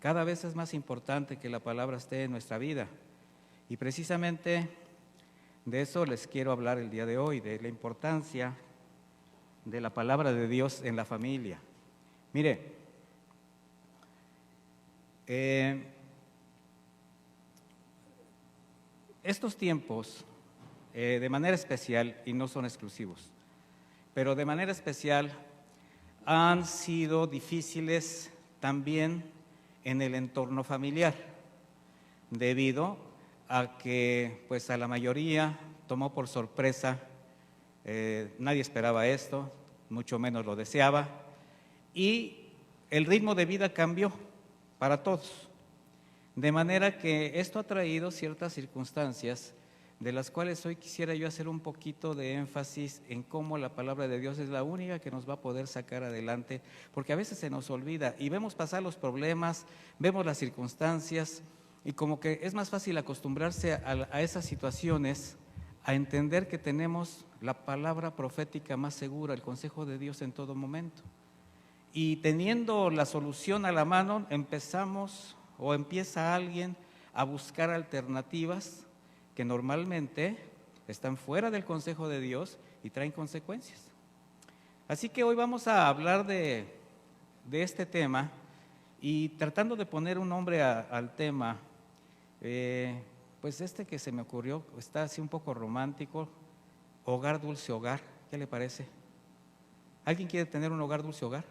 Cada vez es más importante que la palabra esté en nuestra vida. Y precisamente de eso les quiero hablar el día de hoy, de la importancia de la palabra de Dios en la familia. Mire, estos tiempos, de manera especial, y no son exclusivos, pero de manera especial han sido difíciles también en el entorno familiar, debido a que pues a la mayoría tomó por sorpresa, nadie esperaba esto, mucho menos lo deseaba, y el ritmo de vida cambió para todos, de manera que esto ha traído ciertas circunstancias de las cuales hoy quisiera yo hacer un poquito de énfasis en cómo la palabra de Dios es la única que nos va a poder sacar adelante, porque a veces se nos olvida y vemos pasar los problemas, vemos las circunstancias y como que es más fácil acostumbrarse a esas situaciones, a entender que tenemos la palabra profética más segura, el consejo de Dios en todo momento. Y teniendo la solución a la mano, empieza alguien a buscar alternativas que normalmente están fuera del consejo de Dios y traen consecuencias. Así que hoy vamos a hablar de este tema y tratando de poner un nombre al tema, pues este que se me ocurrió está así un poco romántico, hogar, dulce hogar, ¿qué le parece? ¿Alguien quiere tener un hogar, dulce hogar?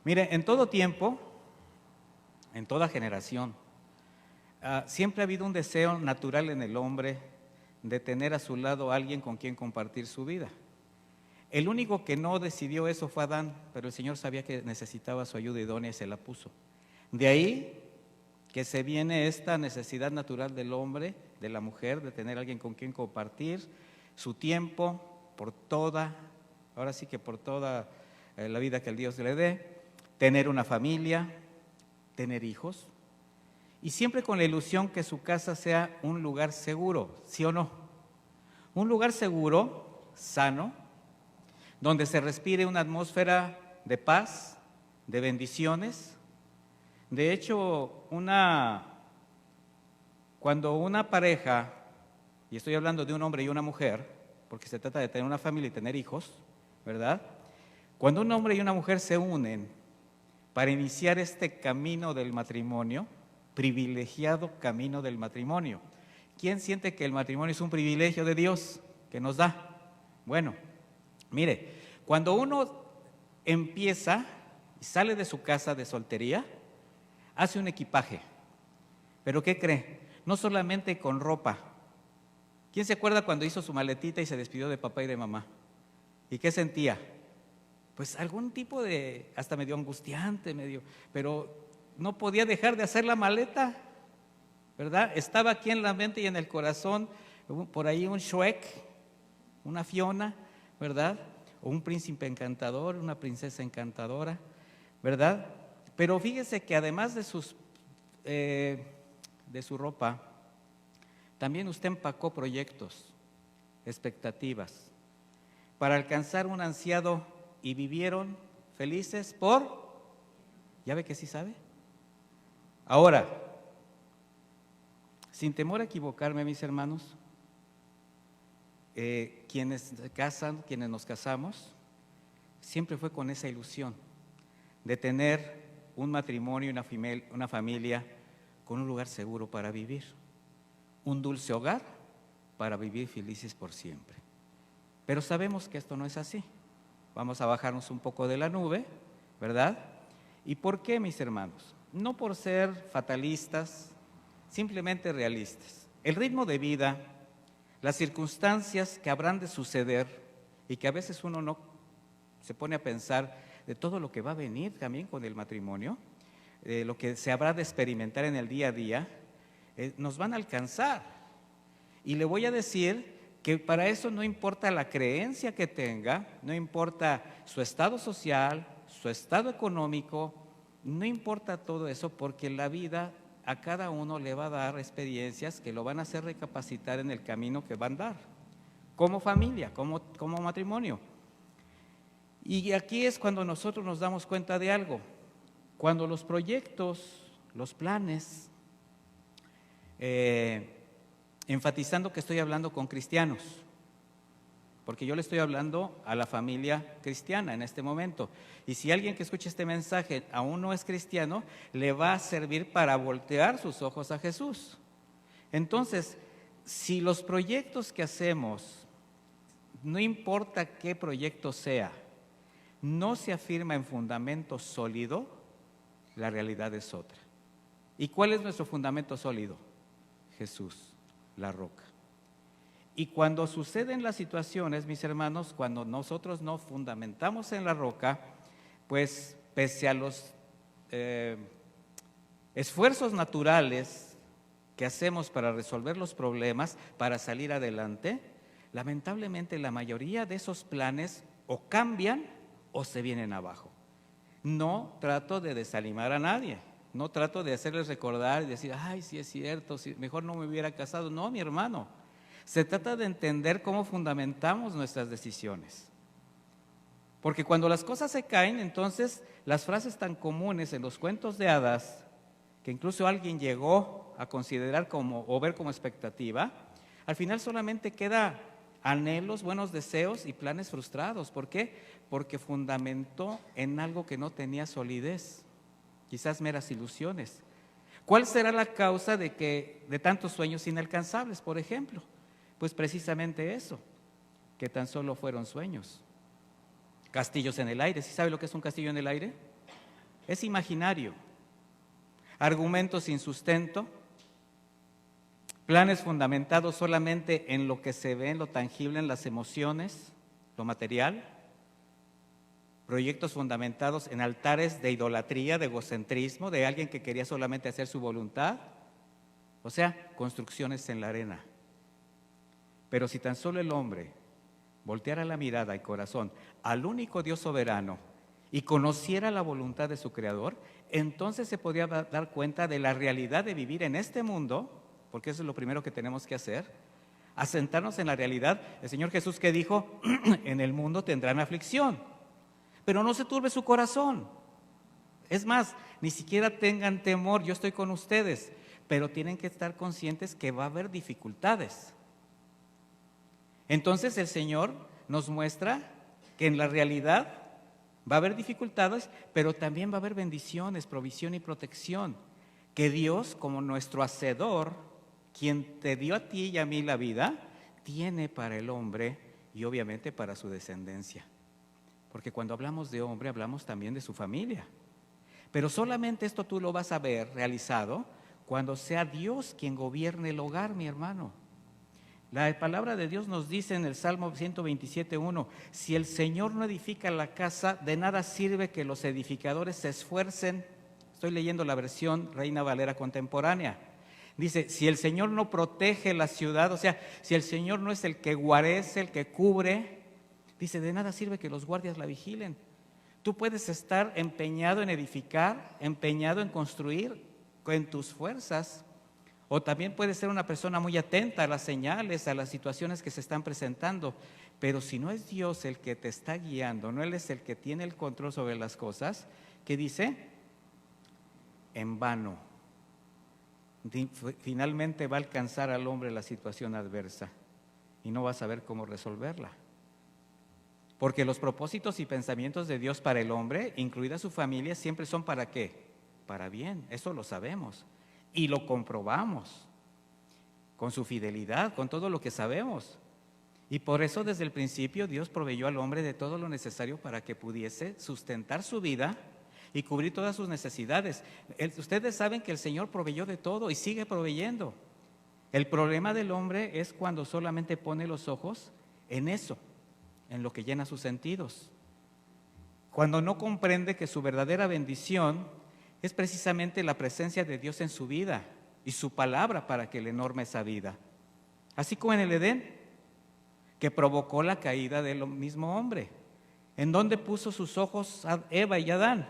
Mire, en todo tiempo, en toda generación, siempre ha habido un deseo natural en el hombre de tener a su lado a alguien con quien compartir su vida. El único que no decidió eso fue Adán, pero el Señor sabía que necesitaba su ayuda idónea y se la puso. De ahí que se viene esta necesidad natural del hombre, de la mujer, de tener a alguien con quien compartir su tiempo por toda la vida que el Dios le dé, tener una familia, tener hijos. Y siempre con la ilusión que su casa sea un lugar seguro, ¿sí o no? Un lugar seguro, sano, donde se respire una atmósfera de paz, de bendiciones. De hecho, cuando una pareja, y estoy hablando de un hombre y una mujer, porque se trata de tener una familia y tener hijos, ¿verdad? Cuando un hombre y una mujer se unen para iniciar este camino del matrimonio, privilegiado camino del matrimonio. ¿Quién siente que el matrimonio es un privilegio de Dios que nos da? Bueno, mire, cuando uno empieza y sale de su casa de soltería, hace un equipaje. ¿Pero qué cree? No solamente con ropa. ¿Quién se acuerda cuando hizo su maletita y se despidió de papá y de mamá? ¿Y qué sentía? Pues algún tipo de, hasta medio angustiante, pero no podía dejar de hacer la maleta, ¿verdad? Estaba aquí en la mente y en el corazón, por ahí un Shrek, una Fiona, ¿verdad? O un príncipe encantador, una princesa encantadora, ¿verdad? Pero fíjese que además de su ropa, también usted empacó proyectos, expectativas, para alcanzar un ansiado y vivieron felices ¿ya ve que sí sabe? Ahora, sin temor a equivocarme, mis hermanos, quienes nos casamos, siempre fue con esa ilusión de tener un matrimonio y una familia con un lugar seguro para vivir, un dulce hogar para vivir felices por siempre. Pero sabemos que esto no es así. Vamos a bajarnos un poco de la nube, ¿verdad? ¿Y por qué, mis hermanos? No por ser fatalistas, simplemente realistas. El ritmo de vida, las circunstancias que habrán de suceder y que a veces uno no se pone a pensar de todo lo que va a venir también con el matrimonio, lo que se habrá de experimentar en el día a día, nos van a alcanzar. Y le voy a decir que para eso no importa la creencia que tenga, no importa su estado social, su estado económico, no importa todo eso, porque la vida a cada uno le va a dar experiencias que lo van a hacer recapacitar en el camino que va a andar, como familia, como matrimonio. Y aquí es cuando nosotros nos damos cuenta de algo. Cuando los proyectos, los planes, enfatizando que estoy hablando con cristianos, porque yo le estoy hablando a la familia cristiana en este momento. Y si alguien que escuche este mensaje aún no es cristiano, le va a servir para voltear sus ojos a Jesús. Entonces, si los proyectos que hacemos, no importa qué proyecto sea, no se afirma en fundamento sólido, la realidad es otra. ¿Y cuál es nuestro fundamento sólido? Jesús, la roca. Y cuando suceden las situaciones, mis hermanos, cuando nosotros no fundamentamos en la roca, pues pese a los esfuerzos naturales que hacemos para resolver los problemas, para salir adelante, lamentablemente la mayoría de esos planes o cambian o se vienen abajo. No trato de desanimar a nadie, no trato de hacerles recordar y decir, ay, sí es cierto, sí, mejor no me hubiera casado. No, mi hermano. Se trata de entender cómo fundamentamos nuestras decisiones. Porque cuando las cosas se caen, entonces las frases tan comunes en los cuentos de hadas, que incluso alguien llegó a considerar como, o ver como expectativa, al final solamente queda anhelos, buenos deseos y planes frustrados. ¿Por qué? Porque fundamentó en algo que no tenía solidez, quizás meras ilusiones. ¿Cuál será la causa de tantos sueños inalcanzables, por ejemplo? Pues precisamente eso, que tan solo fueron sueños. Castillos en el aire. ¿Sí sabe lo que es un castillo en el aire? Es imaginario. Argumentos sin sustento, planes fundamentados solamente en lo que se ve, en lo tangible, en las emociones, lo material, proyectos fundamentados en altares de idolatría, de egocentrismo, de alguien que quería solamente hacer su voluntad, o sea, construcciones en la arena. Pero si tan solo el hombre volteara la mirada y corazón al único Dios soberano y conociera la voluntad de su Creador, entonces se podría dar cuenta de la realidad de vivir en este mundo, porque eso es lo primero que tenemos que hacer, asentarnos en la realidad. El Señor Jesús que dijo, en el mundo tendrán aflicción, pero no se turbe su corazón. Es más, ni siquiera tengan temor, yo estoy con ustedes, pero tienen que estar conscientes que va a haber dificultades. Entonces el Señor nos muestra que en la realidad va a haber dificultades, pero también va a haber bendiciones, provisión y protección. Que Dios, como nuestro hacedor, quien te dio a ti y a mí la vida, tiene para el hombre y obviamente para su descendencia. Porque cuando hablamos de hombre, hablamos también de su familia. Pero solamente esto tú lo vas a ver realizado cuando sea Dios quien gobierne el hogar, mi hermano. La palabra de Dios nos dice en el Salmo 127:1, si el Señor no edifica la casa, de nada sirve que los edificadores se esfuercen. Estoy leyendo la versión Reina Valera contemporánea. Dice, si el Señor no protege la ciudad, o sea, si el Señor no es el que guarece, el que cubre, dice, de nada sirve que los guardias la vigilen. Tú puedes estar empeñado en edificar, empeñado en construir con tus fuerzas, o también puedes ser una persona muy atenta a las señales, a las situaciones que se están presentando, pero si no es Dios el que te está guiando, no Él es el que tiene el control sobre las cosas, ¿qué dice? En vano. Finalmente va a alcanzar al hombre la situación adversa y no va a saber cómo resolverla. Porque los propósitos y pensamientos de Dios para el hombre, incluida su familia, siempre son ¿para qué? Para bien, eso lo sabemos y lo comprobamos con su fidelidad, con todo lo que sabemos. Y por eso desde el principio Dios proveyó al hombre de todo lo necesario para que pudiese sustentar su vida y cubrir todas sus necesidades. Ustedes saben que el Señor proveyó de todo y sigue proveyendo. El problema del hombre es cuando solamente pone los ojos en eso, en lo que llena sus sentidos. Cuando no comprende que su verdadera bendición es precisamente la presencia de Dios en su vida y su palabra para que le norme esa vida. Así como en el Edén, que provocó la caída del mismo hombre. ¿En dónde puso sus ojos a Eva y Adán?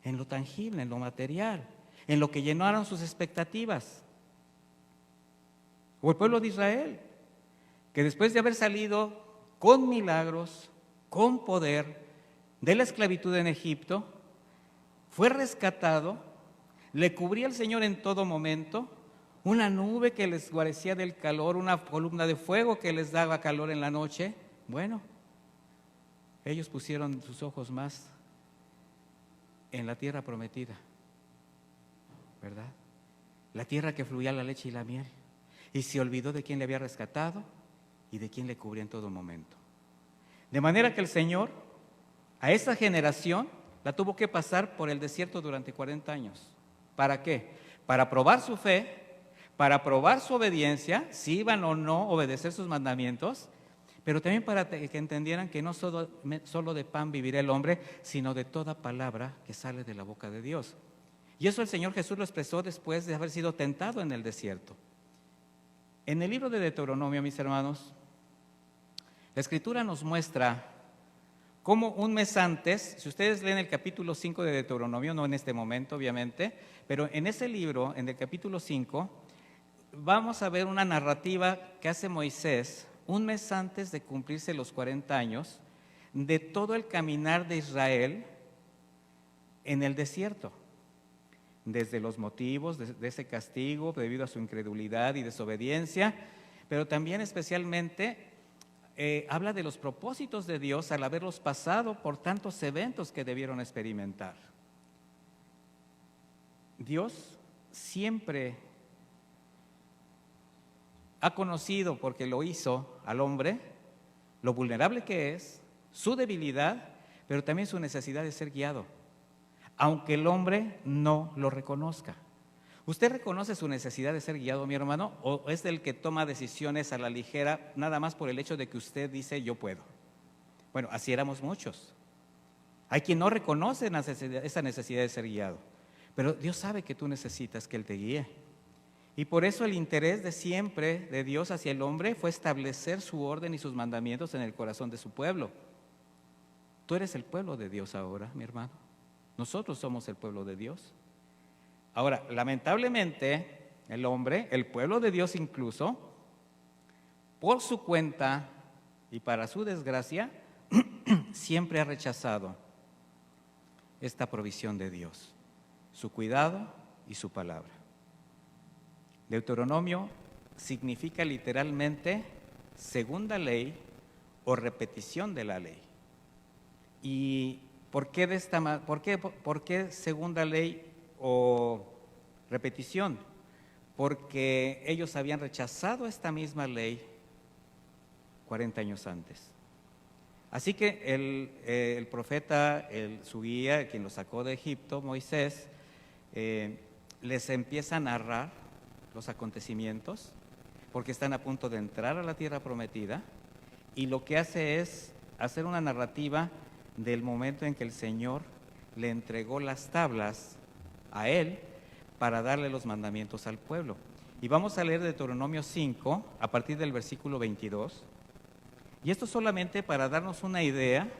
En lo tangible, en lo material, en lo que llenaron sus expectativas. O el pueblo de Israel, que después de haber salido con milagros, con poder, de la esclavitud en Egipto, fue rescatado, le cubría el Señor en todo momento, una nube que les guarecía del calor, una columna de fuego que les daba calor en la noche. Bueno, ellos pusieron sus ojos más en la tierra prometida, ¿verdad? La tierra que fluía la leche y la miel. Y se olvidó de quién le había rescatado y de quién le cubría en todo momento. De manera que el Señor a esa generación la tuvo que pasar por el desierto durante 40 años. ¿Para qué? Para probar su fe, para probar su obediencia, si iban o no a obedecer sus mandamientos, pero también para que entendieran que no solo de pan vivirá el hombre, sino de toda palabra que sale de la boca de Dios. Y eso el Señor Jesús lo expresó después de haber sido tentado en el desierto. En el libro de Deuteronomio, mis hermanos, la Escritura nos muestra cómo un mes antes, si ustedes leen el capítulo 5 de Deuteronomio, no en este momento obviamente, pero en ese libro, en el capítulo 5, vamos a ver una narrativa que hace Moisés un mes antes de cumplirse los 40 años, de todo el caminar de Israel en el desierto. Desde los motivos de ese castigo debido a su incredulidad y desobediencia, pero también especialmente habla de los propósitos de Dios al haberlos pasado por tantos eventos que debieron experimentar. Dios siempre ha conocido, porque lo hizo al hombre, lo vulnerable que es, su debilidad, pero también su necesidad de ser guiado, aunque el hombre no lo reconozca. ¿Usted reconoce su necesidad de ser guiado, mi hermano, o es del que toma decisiones a la ligera nada más por el hecho de que usted dice yo puedo? Bueno, así éramos muchos. Hay quien no reconoce esa necesidad de ser guiado, pero Dios sabe que tú necesitas que Él te guíe. Y por eso el interés de siempre de Dios hacia el hombre fue establecer su orden y sus mandamientos en el corazón de su pueblo. Tú eres el pueblo de Dios ahora, mi hermano. Nosotros somos el pueblo de Dios. Ahora, lamentablemente, el hombre, el pueblo de Dios incluso, por su cuenta y para su desgracia, siempre ha rechazado esta provisión de Dios, su cuidado y su palabra. Deuteronomio significa literalmente segunda ley o repetición de la ley. ¿Y por qué segunda ley o repetición? Porque ellos habían rechazado esta misma ley 40 años antes. Así que el profeta, su guía, quien los sacó de Egipto, Moisés, les empieza a narrar los acontecimientos, porque están a punto de entrar a la tierra prometida, y lo que hace es hacer una narrativa del momento en que el Señor le entregó las tablas a él para darle los mandamientos al pueblo. Y vamos a leer Deuteronomio 5 a partir del versículo 22, y esto solamente para darnos una idea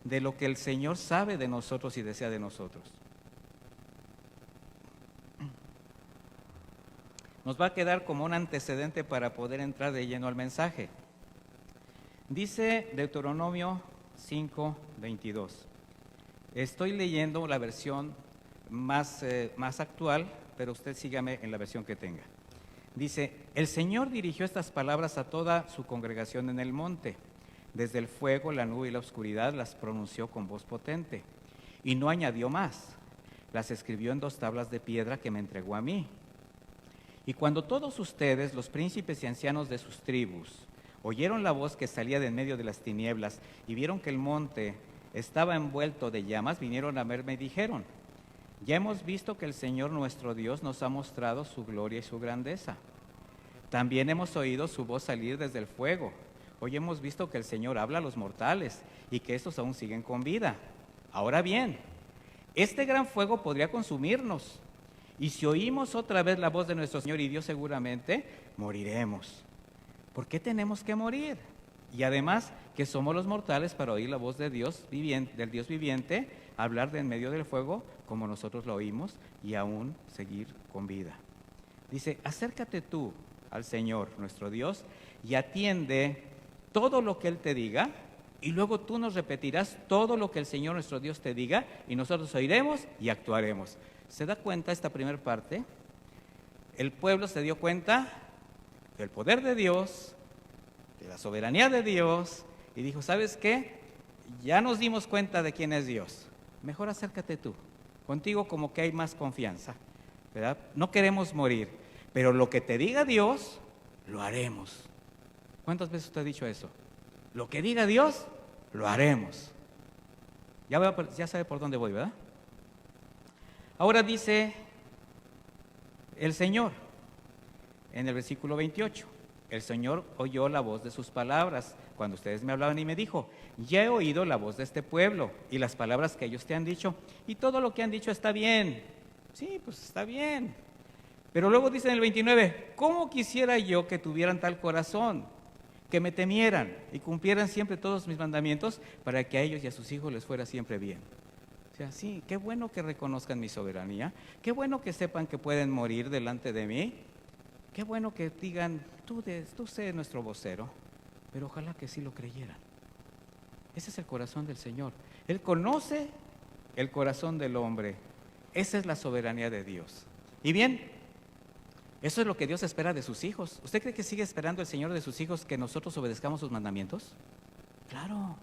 de lo que el Señor sabe de nosotros y desea de nosotros. Nos va a quedar como un antecedente para poder entrar de lleno al mensaje. Dice Deuteronomio 5, 22. Estoy leyendo la versión más actual, pero usted sígame en la versión que tenga. Dice: el Señor dirigió estas palabras a toda su congregación en el monte. Desde el fuego, la nube y la oscuridad las pronunció con voz potente. Y no añadió más. Las escribió en 2 tablas de piedra que me entregó a mí. Y cuando todos ustedes, los príncipes y ancianos de sus tribus, oyeron la voz que salía de en medio de las tinieblas y vieron que el monte estaba envuelto de llamas, vinieron a verme y dijeron: ya hemos visto que el Señor nuestro Dios nos ha mostrado su gloria y su grandeza. También hemos oído su voz salir desde el fuego. Hoy hemos visto que el Señor habla a los mortales y que estos aún siguen con vida. Ahora bien, este gran fuego podría consumirnos. Y si oímos otra vez la voz de nuestro Señor y Dios, seguramente moriremos. ¿Por qué tenemos que morir? Y además, que somos los mortales para oír la voz de Dios viviente, del Dios viviente, hablar de en medio del fuego como nosotros lo oímos y aún seguir con vida. Dice: acércate tú al Señor nuestro Dios y atiende todo lo que Él te diga y luego tú nos repetirás todo lo que el Señor nuestro Dios te diga y nosotros oiremos y actuaremos. ¿Se da cuenta esta primera parte? El pueblo se dio cuenta del poder de Dios, de la soberanía de Dios, y dijo, ¿sabes qué? Ya nos dimos cuenta de quién es Dios. Mejor acércate tú. Contigo como que hay más confianza, ¿verdad? No queremos morir, pero lo que te diga Dios, lo haremos. ¿Cuántas veces usted ha dicho eso? Lo que diga Dios, lo haremos. Ya sabe por dónde voy, ¿verdad? Ahora dice el Señor, en el versículo 28, el Señor oyó la voz de sus palabras, cuando ustedes me hablaban y me dijo, ya he oído la voz de este pueblo y las palabras que ellos te han dicho, y todo lo que han dicho está bien. Sí, pues está bien. Pero luego dice en el 29, ¿cómo quisiera yo que tuvieran tal corazón, que me temieran y cumplieran siempre todos mis mandamientos, para que a ellos y a sus hijos les fuera siempre bien? O sea, sí, qué bueno que reconozcan mi soberanía, qué bueno que sepan que pueden morir delante de mí, qué bueno que digan, tú sé nuestro vocero, pero ojalá que sí lo creyeran. Ese es el corazón del Señor. Él conoce el corazón del hombre. Esa es la soberanía de Dios. Y bien, eso es lo que Dios espera de sus hijos. ¿Usted cree que sigue esperando el Señor de sus hijos que nosotros obedezcamos sus mandamientos? Claro.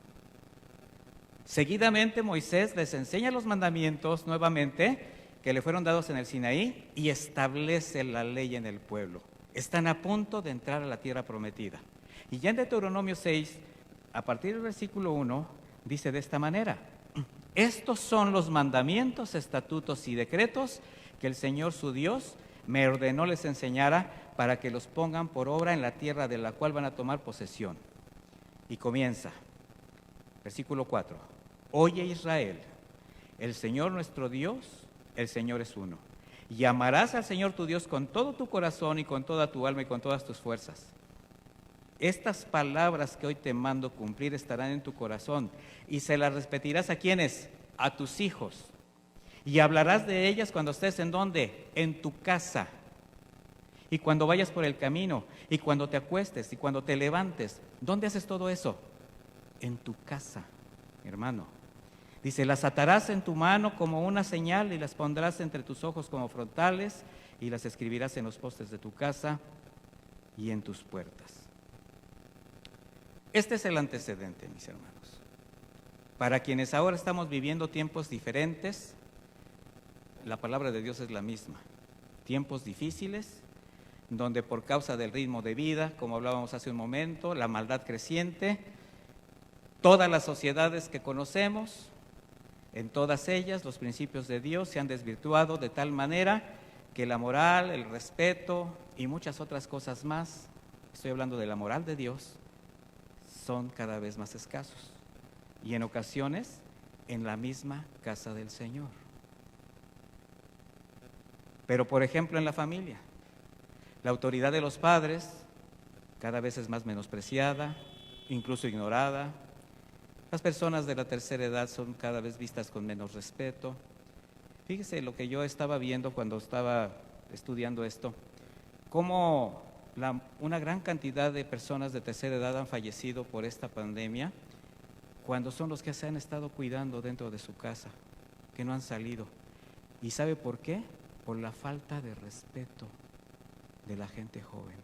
Seguidamente Moisés les enseña los mandamientos nuevamente que le fueron dados en el Sinaí y establece la ley en el pueblo. Están a punto de entrar a la tierra prometida. Y ya en Deuteronomio 6, a partir del versículo 1, dice de esta manera, estos son los mandamientos, estatutos y decretos que el Señor su Dios me ordenó les enseñara para que los pongan por obra en la tierra de la cual van a tomar posesión. Y comienza, versículo 4, oye Israel, el Señor nuestro Dios, el Señor es uno. Y amarás al Señor tu Dios con todo tu corazón y con toda tu alma y con todas tus fuerzas. Estas palabras que hoy te mando cumplir estarán en tu corazón y se las repetirás ¿a quiénes? A tus hijos. Y hablarás de ellas cuando estés ¿en dónde? En tu casa. Y cuando vayas por el camino, y cuando te acuestes, y cuando te levantes. ¿Dónde haces todo eso? En tu casa, hermano. Dice, las atarás en tu mano como una señal y las pondrás entre tus ojos como frontales y las escribirás en los postes de tu casa y en tus puertas. Este es el antecedente, mis hermanos. Para quienes ahora estamos viviendo tiempos diferentes, la palabra de Dios es la misma. Tiempos difíciles, donde por causa del ritmo de vida, como hablábamos hace un momento, la maldad creciente, todas las sociedades que conocemos, en todas ellas los principios de Dios se han desvirtuado de tal manera que la moral, el respeto y muchas otras cosas más, estoy hablando de la moral de Dios, son cada vez más escasos y en ocasiones en la misma casa del Señor. Pero por ejemplo en la familia, la autoridad de los padres cada vez es más menospreciada, incluso ignorada. Las personas de la tercera edad son cada vez vistas con menos respeto. Fíjese lo que yo estaba viendo cuando estaba estudiando esto, cómo una gran cantidad de personas de tercera edad han fallecido por esta pandemia, cuando son los que se han estado cuidando dentro de su casa, que no han salido. ¿Y sabe por qué? Por la falta de respeto de la gente joven,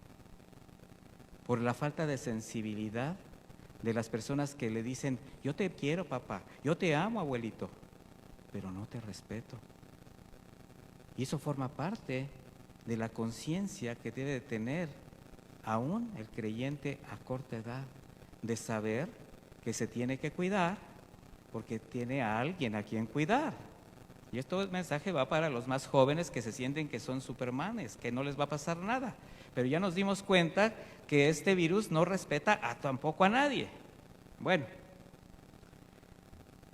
por la falta de sensibilidad de las personas que le dicen, yo te quiero papá, yo te amo abuelito, pero no te respeto. Y eso forma parte de la conciencia que debe de tener aún el creyente a corta edad, de saber que se tiene que cuidar porque tiene a alguien a quien cuidar. Y este mensaje va para los más jóvenes que se sienten que son supermanes, que no les va a pasar nada. Pero ya nos dimos cuenta que este virus no respeta tampoco a nadie. Bueno,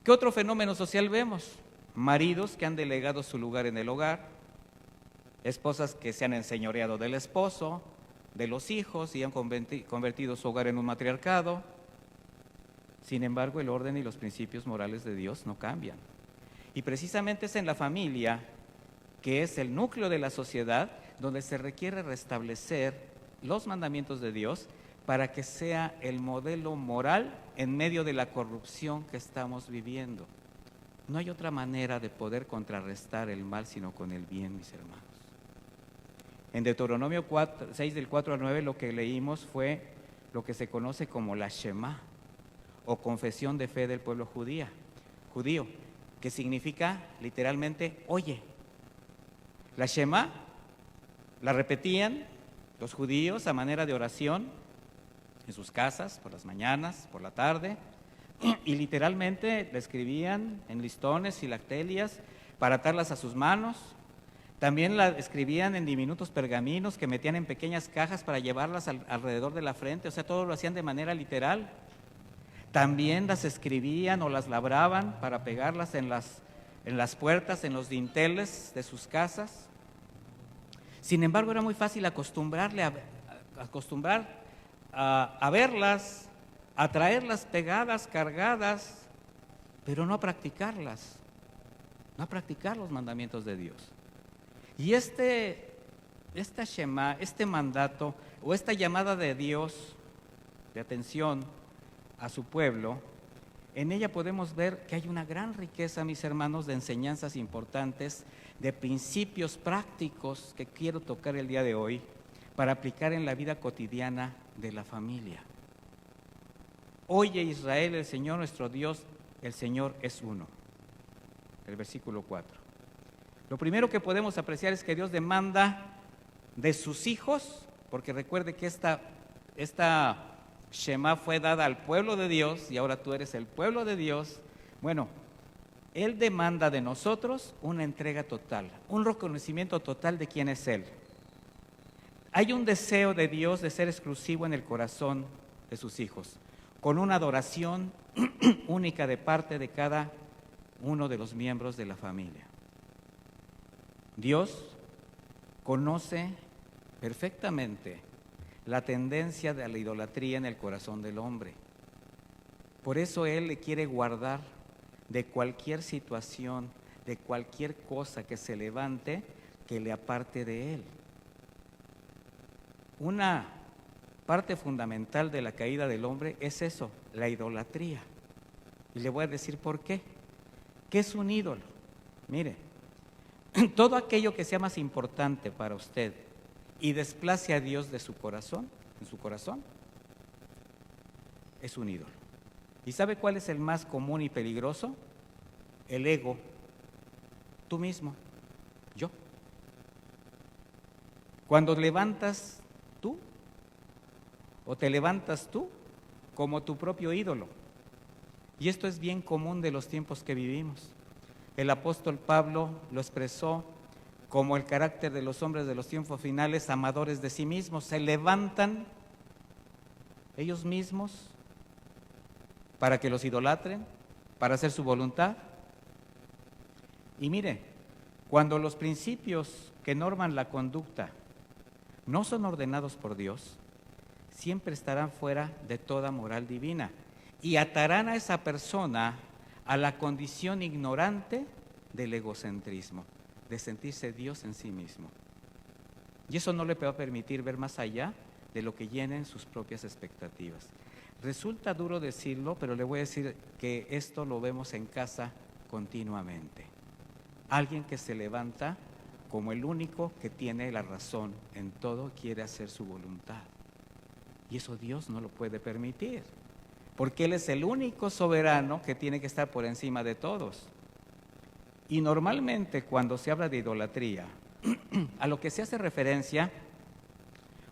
¿qué otro fenómeno social vemos? Maridos que han delegado su lugar en el hogar, esposas que se han enseñoreado del esposo, de los hijos y han convertido su hogar en un matriarcado. Sin embargo, el orden y los principios morales de Dios no cambian. Y precisamente es en la familia, que es el núcleo de la sociedad, donde se requiere restablecer los mandamientos de Dios para que sea el modelo moral en medio de la corrupción que estamos viviendo. No hay otra manera de poder contrarrestar el mal sino con el bien, mis hermanos. En Deuteronomio 6 del 4 al 9 lo que leímos fue lo que se conoce como la Shema, o confesión de fe del pueblo judío, que significa literalmente oye. La Shema la repetían los judíos a manera de oración en sus casas, por las mañanas, por la tarde, y literalmente la escribían en listones, filactelias, para atarlas a sus manos. También la escribían en diminutos pergaminos que metían en pequeñas cajas para llevarlas alrededor de la frente, o sea, todo lo hacían de manera literal. También las escribían o las labraban para pegarlas en las puertas, en los dinteles de sus casas. Sin embargo, era muy fácil acostumbrar a verlas, a traerlas pegadas, cargadas, pero no a practicarlas, no a practicar los mandamientos de Dios. Y esta Shema, este mandato o esta llamada de Dios de atención a su pueblo, en ella podemos ver que hay una gran riqueza, mis hermanos, de enseñanzas importantes, de principios prácticos que quiero tocar el día de hoy para aplicar en la vida cotidiana de la familia. Oye Israel, el Señor nuestro Dios, el Señor es uno. El versículo 4. Lo primero que podemos apreciar es que Dios demanda de sus hijos, porque recuerde que esta Shema fue dada al pueblo de Dios y ahora tú eres el pueblo de Dios. Bueno, Él demanda de nosotros una entrega total, un reconocimiento total de quién es Él. Hay un deseo de Dios de ser exclusivo en el corazón de sus hijos, con una adoración única de parte de cada uno de los miembros de la familia. Dios conoce perfectamente la tendencia de la idolatría en el corazón del hombre. Por eso Él le quiere guardar de cualquier situación, de cualquier cosa que se levante, que le aparte de Él. Una parte fundamental de la caída del hombre es eso, la idolatría. Y le voy a decir por qué. ¿Qué es un ídolo? Mire, todo aquello que sea más importante para usted y desplace a Dios de su corazón, en su corazón, es un ídolo. ¿Y sabe cuál es el más común y peligroso? El ego. Tú mismo, yo. Cuando levantas tú, o te levantas tú como tu propio ídolo. Y esto es bien común de los tiempos que vivimos. El apóstol Pablo lo expresó como el carácter de los hombres de los tiempos finales, amadores de sí mismos. Se levantan ellos mismos para que los idolatren, para hacer su voluntad. Y mire, cuando los principios que norman la conducta no son ordenados por Dios, siempre estarán fuera de toda moral divina y atarán a esa persona a la condición ignorante del egocentrismo, de sentirse Dios en sí mismo. Y eso no le va a permitir ver más allá de lo que llenen sus propias expectativas. Resulta duro decirlo, pero le voy a decir que esto lo vemos en casa continuamente. Alguien que se levanta como el único que tiene la razón en todo, quiere hacer su voluntad. Y eso Dios no lo puede permitir, porque Él es el único soberano que tiene que estar por encima de todos. Y normalmente cuando se habla de idolatría, a lo que se hace referencia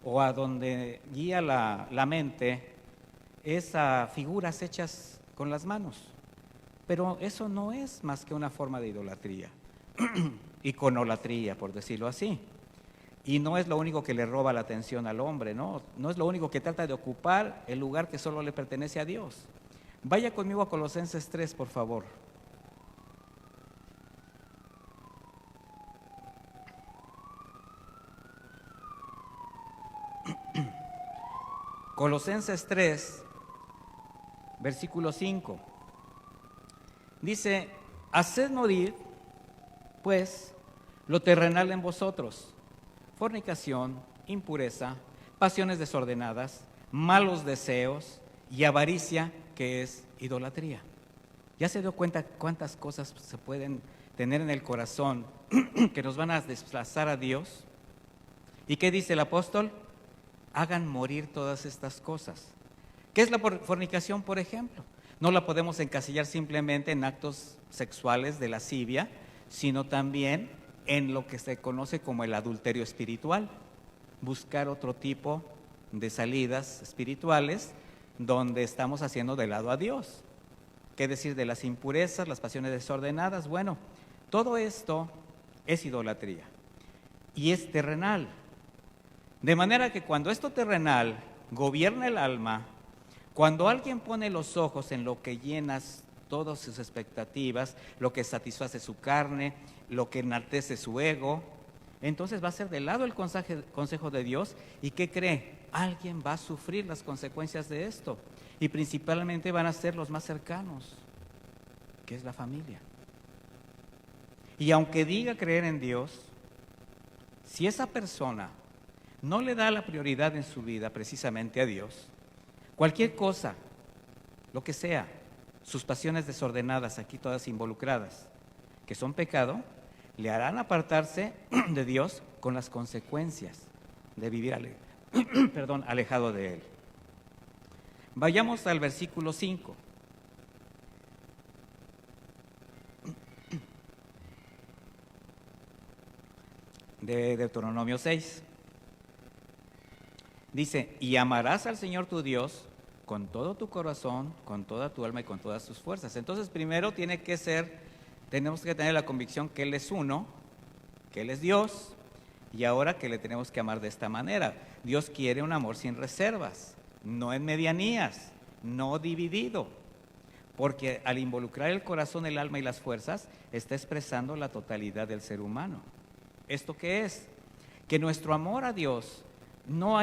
o a donde guía la mente es a figuras hechas con las manos. Pero eso no es más que una forma de idolatría, iconolatría, por decirlo así. Y no es lo único que le roba la atención al hombre, ¿no? No es lo único que trata de ocupar el lugar que solo le pertenece a Dios. Vaya conmigo a Colosenses 3, por favor. Colosenses 3, versículo 5. Dice: haced morir, pues, lo terrenal en vosotros: fornicación, impureza, pasiones desordenadas, malos deseos y avaricia, que es idolatría. ¿Ya se dio cuenta cuántas cosas se pueden tener en el corazón que nos van a desplazar a Dios? ¿Y qué dice el apóstol? Hagan morir todas estas cosas. ¿Qué es la fornicación, por ejemplo? No la podemos encasillar simplemente en actos sexuales de lascivia, sino también en lo que se conoce como el adulterio espiritual. Buscar otro tipo de salidas espirituales donde estamos haciendo de lado a Dios. ¿Qué decir de las impurezas, las pasiones desordenadas? Bueno, todo esto es idolatría y es terrenal. De manera que cuando esto terrenal gobierna el alma, cuando alguien pone los ojos en lo que llenas todas sus expectativas, lo que satisface su carne, lo que enaltece su ego, entonces va a ser de lado el consejo de Dios. ¿Y qué cree? Alguien va a sufrir las consecuencias de esto. Y principalmente van a ser los más cercanos, que es la familia. Y aunque diga creer en Dios, si esa persona no le da la prioridad en su vida precisamente a Dios, cualquier cosa, lo que sea, sus pasiones desordenadas, aquí todas involucradas, que son pecado, le harán apartarse de Dios con las consecuencias de vivir alejado de Él. Vayamos al versículo 5. De Deuteronomio 6. Dice, y amarás al Señor tu Dios con todo tu corazón, con toda tu alma y con todas tus fuerzas. Entonces, primero tenemos que tener la convicción que Él es uno, que Él es Dios, y ahora que le tenemos que amar de esta manera. Dios quiere un amor sin reservas, no en medianías, no dividido, porque al involucrar el corazón, el alma y las fuerzas, está expresando la totalidad del ser humano. ¿Esto qué es? Que nuestro amor a Dios no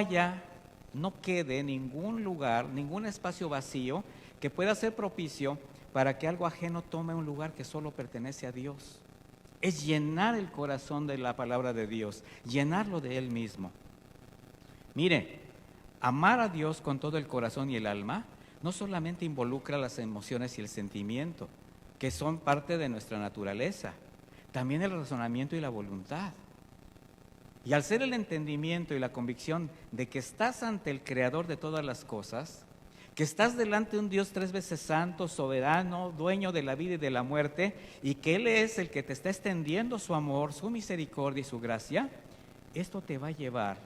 quede en ningún lugar, ningún espacio vacío que pueda ser propicio para que algo ajeno tome un lugar que solo pertenece a Dios. Es llenar el corazón de la palabra de Dios, llenarlo de Él mismo. Mire, amar a Dios con todo el corazón y el alma no solamente involucra las emociones y el sentimiento, que son parte de nuestra naturaleza, también el razonamiento y la voluntad. Y al ser el entendimiento y la convicción de que estás ante el Creador de todas las cosas, que estás delante de un Dios 3 veces santo, soberano, dueño de la vida y de la muerte, y que Él es el que te está extendiendo su amor, su misericordia y su gracia, esto te va a llevar,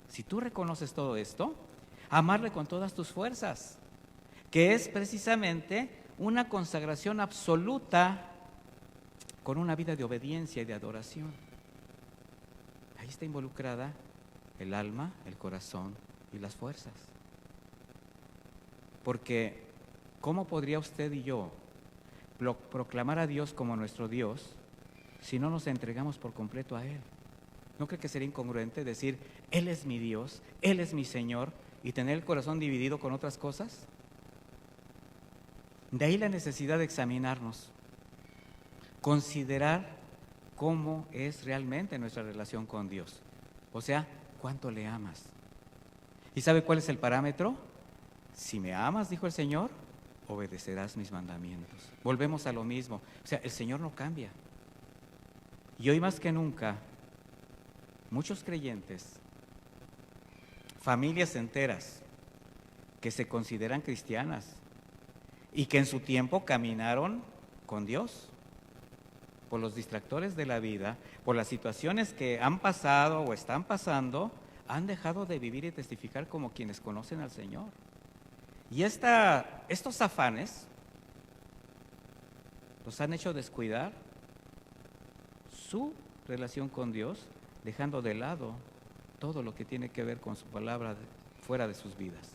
si tú reconoces todo esto, a amarle con todas tus fuerzas, que es precisamente una consagración absoluta con una vida de obediencia y de adoración. Ahí está involucrada el alma, el corazón y las fuerzas. Porque, ¿cómo podría usted y yo proclamar a Dios como nuestro Dios si no nos entregamos por completo a Él? ¿No cree que sería incongruente decir, Él es mi Dios, Él es mi Señor, y tener el corazón dividido con otras cosas? De ahí la necesidad de examinarnos, considerar cómo es realmente nuestra relación con Dios. O sea, ¿cuánto le amas? ¿Y sabe cuál es el parámetro? Si me amas, dijo el Señor, obedecerás mis mandamientos. Volvemos a lo mismo. O sea, el Señor no cambia. Y hoy más que nunca, muchos creyentes, familias enteras que se consideran cristianas y que en su tiempo caminaron con Dios, por los distractores de la vida, por las situaciones que han pasado o están pasando, han dejado de vivir y testificar como quienes conocen al Señor. Y estos afanes los han hecho descuidar su relación con Dios, dejando de lado todo lo que tiene que ver con su palabra fuera de sus vidas.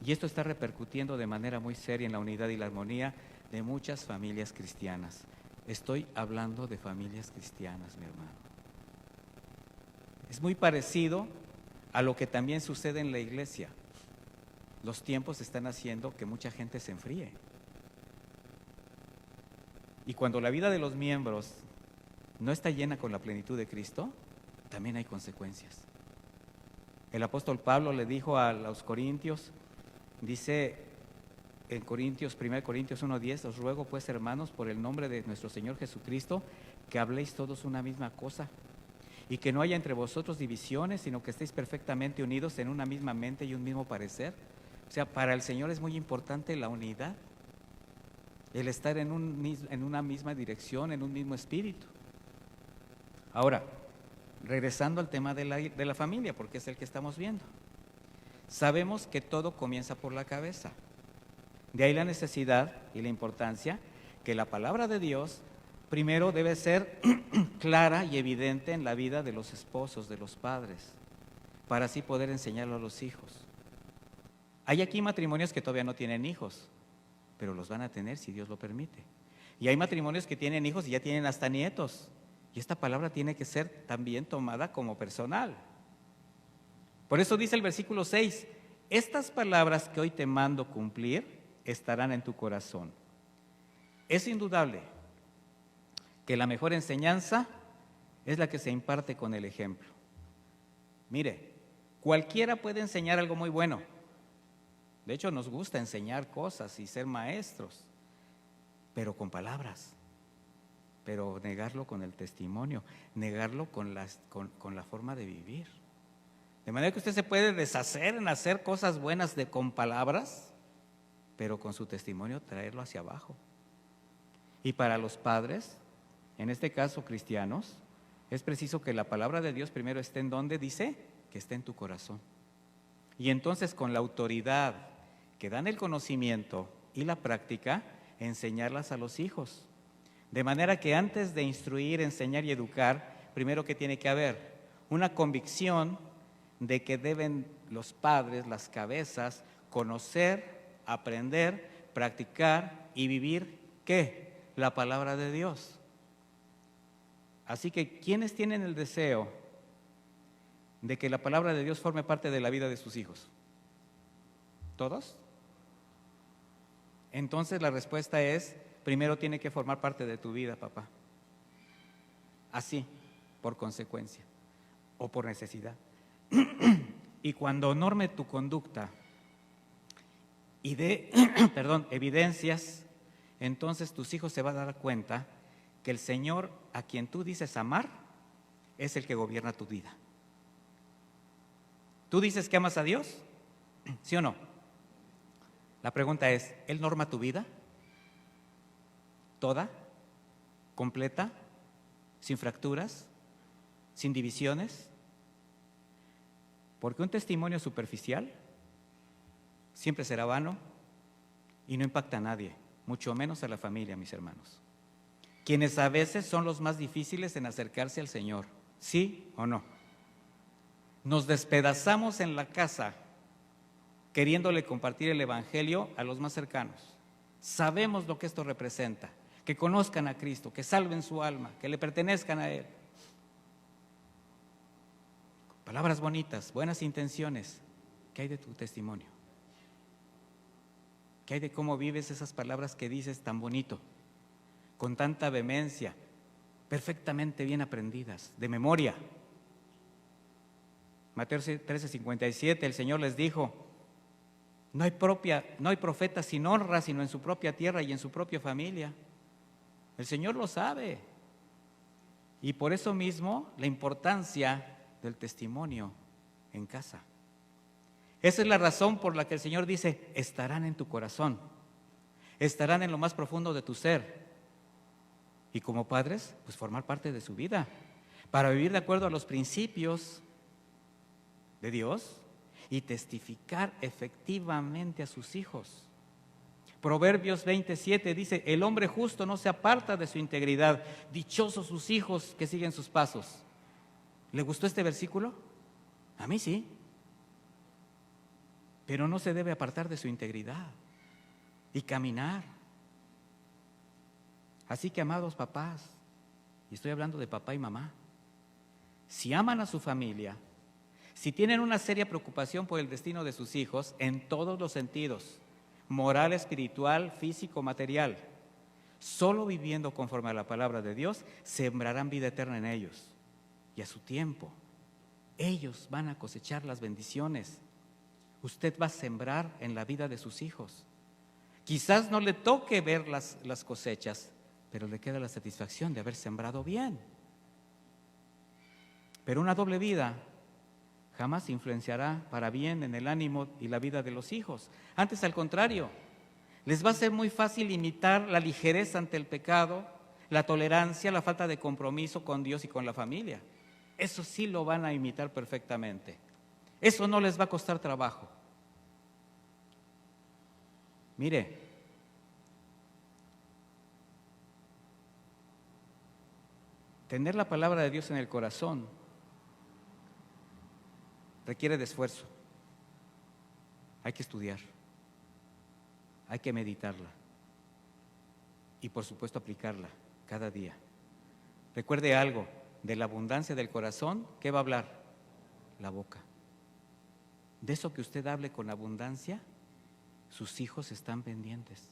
Y esto está repercutiendo de manera muy seria en la unidad y la armonía de muchas familias cristianas. Estoy hablando de familias cristianas, mi hermano. Es muy parecido a lo que también sucede en la iglesia. Los tiempos están haciendo que mucha gente se enfríe. Y cuando la vida de los miembros no está llena con la plenitud de Cristo, también hay consecuencias. El apóstol Pablo le dijo a los corintios, dice en 1 Corintios 1:10, os ruego pues, hermanos, por el nombre de nuestro Señor Jesucristo, que habléis todos una misma cosa, y que no haya entre vosotros divisiones, sino que estéis perfectamente unidos en una misma mente y un mismo parecer. O sea, para el Señor es muy importante la unidad, el estar en una misma dirección, en un mismo espíritu. Ahora, regresando al tema de la familia, porque es el que estamos viendo. Sabemos que todo comienza por la cabeza. De ahí la necesidad y la importancia que la palabra de Dios primero debe ser clara y evidente en la vida de los esposos, de los padres, para así poder enseñarlo a los hijos. Hay aquí matrimonios que todavía no tienen hijos, pero los van a tener si Dios lo permite. Y hay matrimonios que tienen hijos y ya tienen hasta nietos. Y esta palabra tiene que ser también tomada como personal. Por eso dice el versículo 6, estas palabras que hoy te mando cumplir estarán en tu corazón. Es indudable que la mejor enseñanza es la que se imparte con el ejemplo. Mire, cualquiera puede enseñar algo muy bueno. De hecho, nos gusta enseñar cosas y ser maestros, pero con palabras. Pero negarlo con el testimonio, negarlo con la forma de vivir. De manera que usted se puede deshacer en hacer cosas buenas con palabras, pero con su testimonio traerlo hacia abajo. Y para los padres, en este caso cristianos, es preciso que la palabra de Dios primero esté en donde dice que esté en tu corazón. Y entonces con la autoridad que dan el conocimiento y la práctica, enseñarlas a los hijos. De manera que antes de instruir, enseñar y educar, primero que tiene que haber una convicción de que deben los padres, las cabezas, conocer, aprender, practicar y vivir, ¿qué? La palabra de Dios. Así que, ¿quiénes tienen el deseo de que la palabra de Dios forme parte de la vida de sus hijos? ¿Todos? Entonces la respuesta es, primero tiene que formar parte de tu vida, papá. Así, por consecuencia o por necesidad. Y cuando norme tu conducta y dé, evidencias, entonces tus hijos se van a dar cuenta que el Señor a quien tú dices amar es el que gobierna tu vida. ¿Tú dices que amas a Dios? ¿Sí o no? La pregunta es, ¿Él norma tu vida? ¿Toda? ¿Completa? ¿Sin fracturas? ¿Sin divisiones? Porque un testimonio superficial siempre será vano y no impacta a nadie, mucho menos a la familia, mis hermanos. Quienes a veces son los más difíciles en acercarse al Señor, ¿sí o no? Nos despedazamos en la casa queriéndole compartir el Evangelio a los más cercanos. Sabemos lo que esto representa, que conozcan a Cristo, que salven su alma, que le pertenezcan a Él. Palabras bonitas, buenas intenciones. ¿Qué hay de tu testimonio? ¿Qué hay de cómo vives esas palabras que dices tan bonito, con tanta vehemencia, perfectamente bien aprendidas, de memoria? Mateo 13:57, el Señor les dijo, no hay profeta sin honra, sino en su propia tierra y en su propia familia. El Señor lo sabe. Y por eso mismo la importancia del testimonio en casa. Esa es la razón por la que el Señor dice, estarán en tu corazón, estarán en lo más profundo de tu ser. Y como padres, pues formar parte de su vida, para vivir de acuerdo a los principios de Dios y testificar efectivamente a sus hijos. Proverbios 27 dice, el hombre justo no se aparta de su integridad, dichosos sus hijos que siguen sus pasos. ¿Le gustó este versículo? A mí sí. Pero no se debe apartar de su integridad y caminar. Así que, amados papás, y estoy hablando de papá y mamá, si aman a su familia, si tienen una seria preocupación por el destino de sus hijos en todos los sentidos, moral, espiritual, físico, material, solo viviendo conforme a la palabra de Dios, sembrarán vida eterna en ellos y a su tiempo. ellos van a cosechar las bendiciones. Usted va a sembrar en la vida de sus hijos. Quizás no le toque ver las cosechas, pero le queda la satisfacción de haber sembrado bien. Pero una doble vida jamás influenciará para bien en el ánimo y la vida de los hijos. Antes, al contrario, les va a ser muy fácil imitar la ligereza ante el pecado, la tolerancia, la falta de compromiso con Dios y con la familia. Eso sí lo van a imitar perfectamente. Eso no les va a costar trabajo. Mire, tener la palabra de Dios en el corazón requiere de esfuerzo. Hay que estudiar, hay que meditarla y por supuesto aplicarla cada día. Recuerde algo, de la abundancia del corazón, ¿qué va a hablar? La boca. De eso que usted hable con abundancia, sus hijos están pendientes.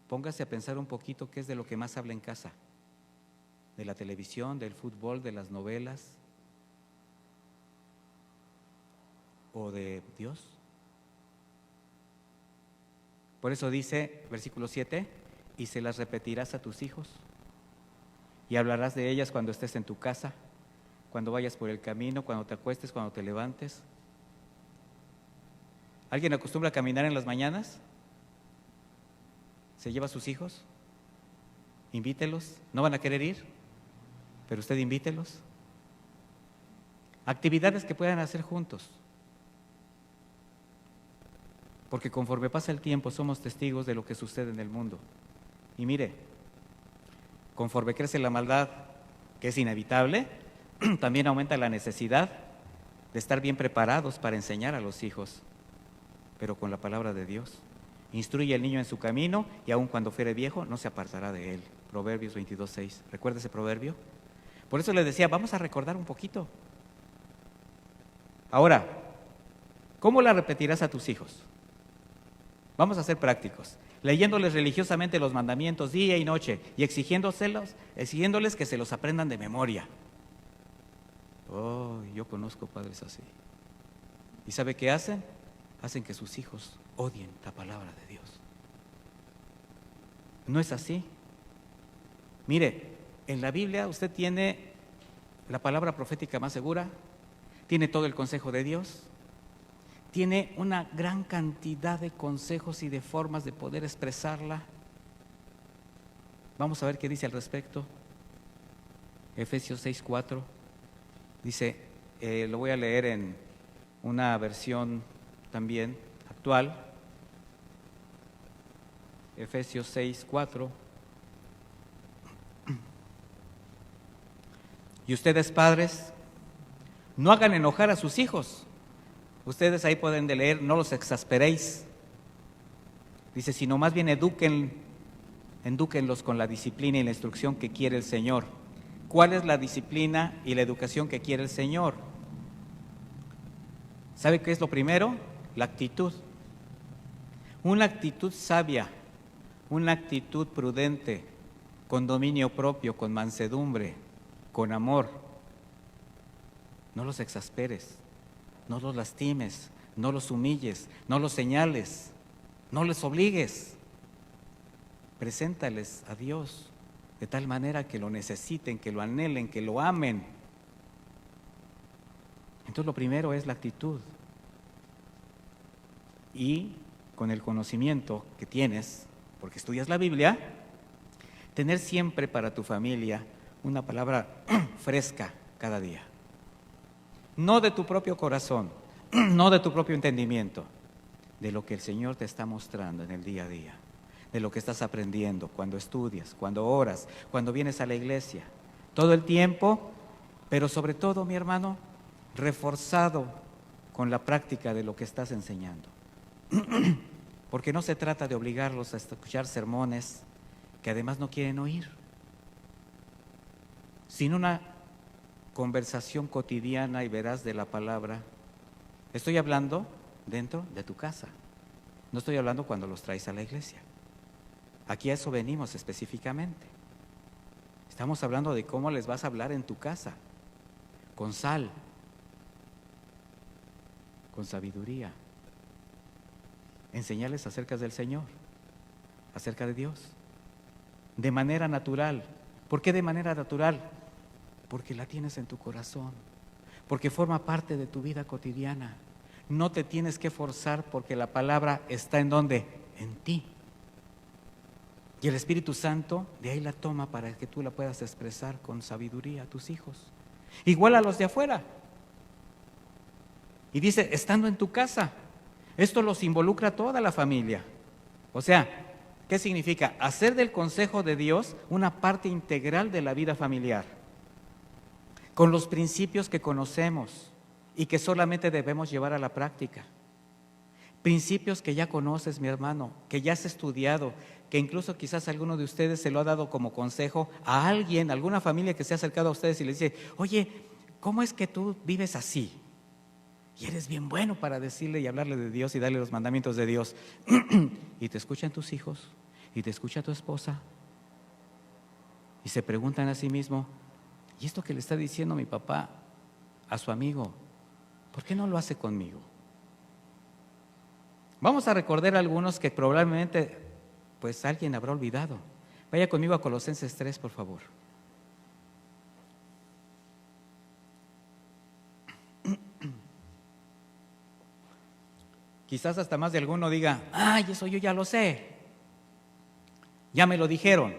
Póngase a pensar un poquito qué es de lo que más habla en casa. De la televisión, del fútbol, de las novelas o de Dios. Por eso dice, versículo 7, y se las repetirás a tus hijos y hablarás de ellas cuando estés en tu casa, cuando vayas por el camino, cuando te acuestes, cuando te levantes. ¿Alguien acostumbra a caminar en las mañanas? ¿Se lleva a sus hijos? Invítelos. ¿No van a querer ir? Pero usted invítelos. Actividades que puedan hacer juntos. Porque conforme pasa el tiempo somos testigos de lo que sucede en el mundo. Y mire, conforme crece la maldad, que es inevitable, también aumenta la necesidad de estar bien preparados para enseñar a los hijos, pero con la palabra de Dios. Instruye al niño en su camino y aun cuando fuere viejo no se apartará de él. Proverbios 22:6. ¿Recuerda ese proverbio? Por eso les decía, vamos a recordar un poquito. Ahora, ¿cómo la repetirás a tus hijos? Vamos a ser prácticos, leyéndoles religiosamente los mandamientos día y noche y exigiéndoles que se los aprendan de memoria. Oh, yo conozco padres así. ¿Y sabe qué hacen? Hacen que sus hijos odien la palabra de Dios. ¿No es así? Mire, en la Biblia usted tiene la palabra profética más segura, tiene todo el consejo de Dios, tiene una gran cantidad de consejos y de formas de poder expresarla. Vamos a ver qué dice al respecto. Efesios 6:4 dice, lo voy a leer en una versión también actual. Efesios 6:4. Y ustedes, padres, no hagan enojar a sus hijos. Ustedes ahí pueden leer, no los exasperéis. Dice, sino más bien edúquenlos con la disciplina y la instrucción que quiere el Señor. ¿Cuál es la disciplina y la educación que quiere el Señor? ¿Sabe qué es lo primero? La actitud. Una actitud sabia, una actitud prudente, con dominio propio, con mansedumbre, con amor. No los exasperes, no los lastimes, no los humilles, no los señales, no les obligues. Preséntales a Dios de tal manera que lo necesiten, que lo anhelen, que lo amen. Entonces lo primero es la actitud. Y con el conocimiento que tienes, porque estudias la Biblia, tener siempre para tu familia una palabra fresca cada día. No de tu propio corazón, no de tu propio entendimiento, de lo que el Señor te está mostrando en el día a día, de lo que estás aprendiendo cuando estudias, cuando oras, cuando vienes a la iglesia, todo el tiempo, pero sobre todo, mi hermano, reforzado con la práctica de lo que estás enseñando. Porque no se trata de obligarlos a escuchar sermones que además no quieren oír, sino una conversación cotidiana y veraz de la palabra. Estoy hablando dentro de tu casa, no estoy hablando cuando los traes a la iglesia. Aquí a eso venimos específicamente. Estamos hablando de cómo les vas a hablar en tu casa, con sal, con sabiduría. Enseñarles acerca del Señor, acerca de Dios, de manera natural. ¿Por qué de manera natural? Porque la tienes en tu corazón, porque forma parte de tu vida cotidiana. No te tienes que forzar porque la palabra está ¿en dónde? En ti. Y el Espíritu Santo de ahí la toma para que tú la puedas expresar con sabiduría a tus hijos. Igual a los de afuera. Y dice, estando en tu casa. Esto los involucra a toda la familia. O sea, ¿qué significa? Hacer del consejo de Dios una parte integral de la vida familiar, con los principios que conocemos y que solamente debemos llevar a la práctica. Principios que ya conoces, mi hermano, que ya has estudiado, que incluso quizás alguno de ustedes se lo ha dado como consejo a alguien, alguna familia que se ha acercado a ustedes y les dice, oye, ¿cómo es que tú vives así? Y eres bien bueno para decirle y hablarle de Dios y darle los mandamientos de Dios. Y te escuchan tus hijos, y te escucha tu esposa, y se preguntan a sí mismos, ¿y esto que le está diciendo mi papá a su amigo, por qué no lo hace conmigo? Vamos a recordar algunos que probablemente pues alguien habrá olvidado. Vaya conmigo a Colosenses 3, por favor. Quizás hasta más de alguno diga, ay, eso yo ya lo sé, ya me lo dijeron,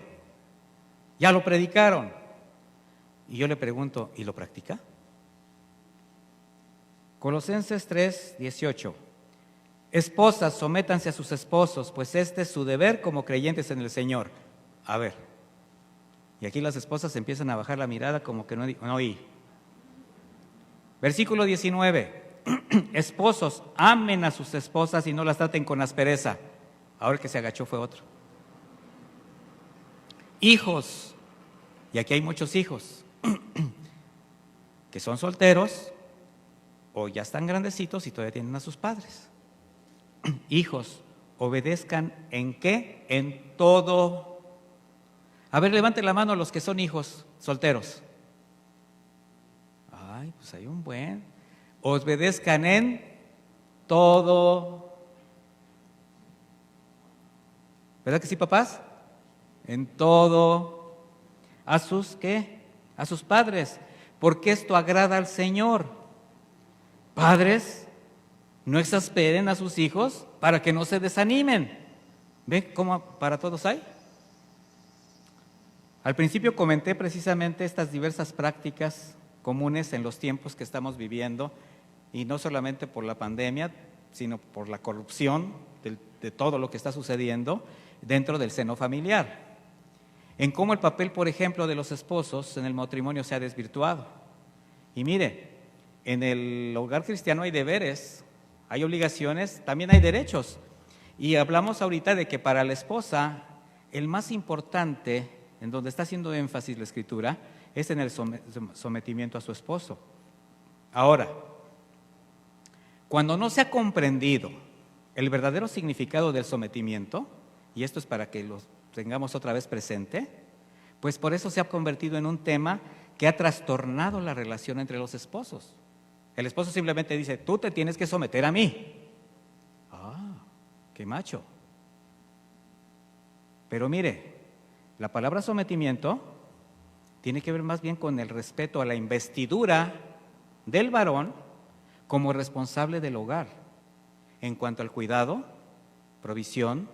ya lo predicaron. Y yo le pregunto, ¿y lo practica? Colosenses 3, 18. Esposas, sométanse a sus esposos, pues este es su deber como creyentes en el Señor. A ver, y aquí las esposas empiezan a bajar la mirada como que no oí. Versículo 19. Esposos, amen a sus esposas y no las traten con aspereza. Ahora el que se agachó fue otro. Hijos, y aquí hay muchos hijos que son solteros o ya están grandecitos y todavía tienen a sus padres. Hijos, obedezcan ¿en qué? En todo. A ver, levanten la mano los que son hijos solteros. Ay, pues hay un buen. Obedezcan en todo. ¿Verdad que sí, papás? En todo. ¿A sus qué? A sus padres, porque esto agrada al Señor. Padres, no exasperen a sus hijos para que no se desanimen. ¿Ven cómo para todos hay? Al principio comenté precisamente estas diversas prácticas comunes en los tiempos que estamos viviendo, y no solamente por la pandemia, sino por la corrupción de todo lo que está sucediendo dentro del seno familiar. En cómo el papel, por ejemplo, de los esposos en el matrimonio se ha desvirtuado. Y mire, en el hogar cristiano hay deberes, hay obligaciones, también hay derechos. Y hablamos ahorita de que para la esposa, el más importante, en donde está haciendo énfasis la Escritura, es en el sometimiento a su esposo. Ahora, cuando no se ha comprendido el verdadero significado del sometimiento, y esto es para que lo tengamos otra vez presente, pues por eso se ha convertido en un tema que ha trastornado la relación entre los esposos. El esposo simplemente dice, tú te tienes que someter a mí. Ah, qué macho. Pero mire, la palabra sometimiento tiene que ver más bien con el respeto a la investidura del varón como responsable del hogar en cuanto al cuidado, provisión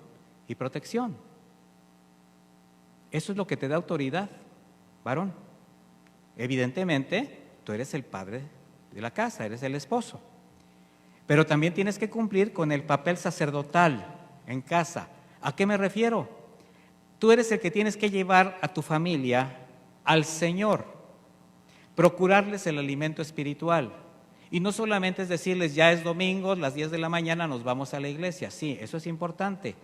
y protección. Eso es lo que te da autoridad, varón. Evidentemente, tú eres el padre de la casa, eres el esposo. Pero también tienes que cumplir con el papel sacerdotal en casa. ¿A qué me refiero? Tú eres el que tienes que llevar a tu familia al Señor, procurarles el alimento espiritual. Y no solamente es decirles, ya es domingo, las 10 de la mañana nos vamos a la iglesia. Sí, eso es importante,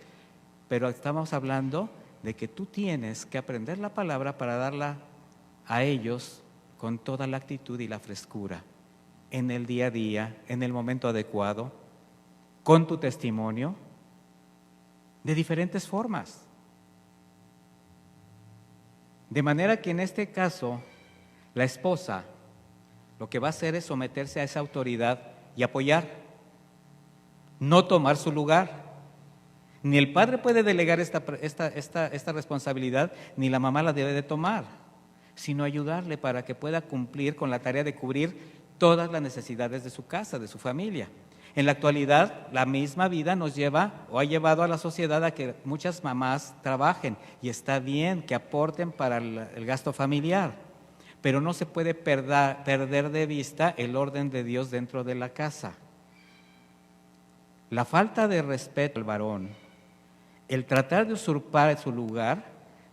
pero estamos hablando de que tú tienes que aprender la palabra para darla a ellos con toda la actitud y la frescura, en el día a día, en el momento adecuado, con tu testimonio, de diferentes formas. De manera que en este caso, la esposa lo que va a hacer es someterse a esa autoridad y apoyar, no tomar su lugar. Ni el padre puede delegar esta responsabilidad, ni la mamá la debe de tomar, sino ayudarle para que pueda cumplir con la tarea de cubrir todas las necesidades de su casa, de su familia. En la actualidad, la misma vida nos lleva o ha llevado a la sociedad a que muchas mamás trabajen, y está bien que aporten para el gasto familiar, pero no se puede perder de vista el orden de Dios dentro de la casa. La falta de respeto al varón, el tratar de usurpar su lugar,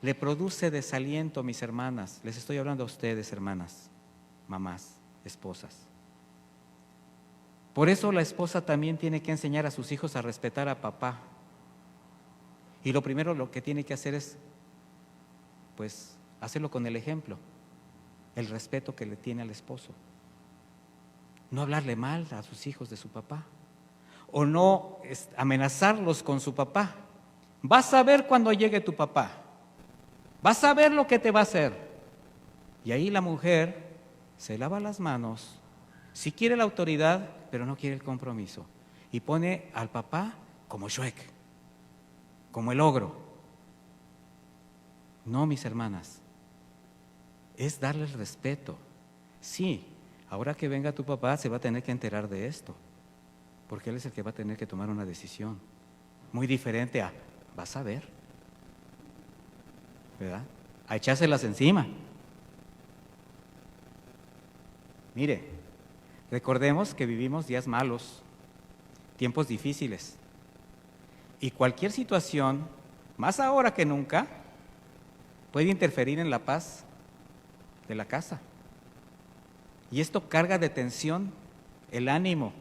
le produce desaliento, mis hermanas. Les estoy hablando a ustedes, hermanas, mamás, esposas. Por eso la esposa también tiene que enseñar a sus hijos a respetar a papá. Y lo primero lo que tiene que hacer es, pues, hacerlo con el ejemplo, el respeto que le tiene al esposo. No hablarle mal a sus hijos de su papá, o no amenazarlos con su papá. Vas a ver cuando llegue tu papá, vas a ver lo que te va a hacer. Y ahí la mujer se lava las manos, sí quiere la autoridad, pero no quiere el compromiso, y pone al papá como Shrek, como el ogro. No, mis hermanas, es darle el respeto. Sí, ahora que venga tu papá se va a tener que enterar de esto, porque él es el que va a tener que tomar una decisión muy diferente a vas a ver, ¿verdad? A echárselas encima. Mire, recordemos que vivimos días malos, tiempos difíciles, y cualquier situación, más ahora que nunca, puede interferir en la paz de la casa. Y esto carga de tensión el ánimo.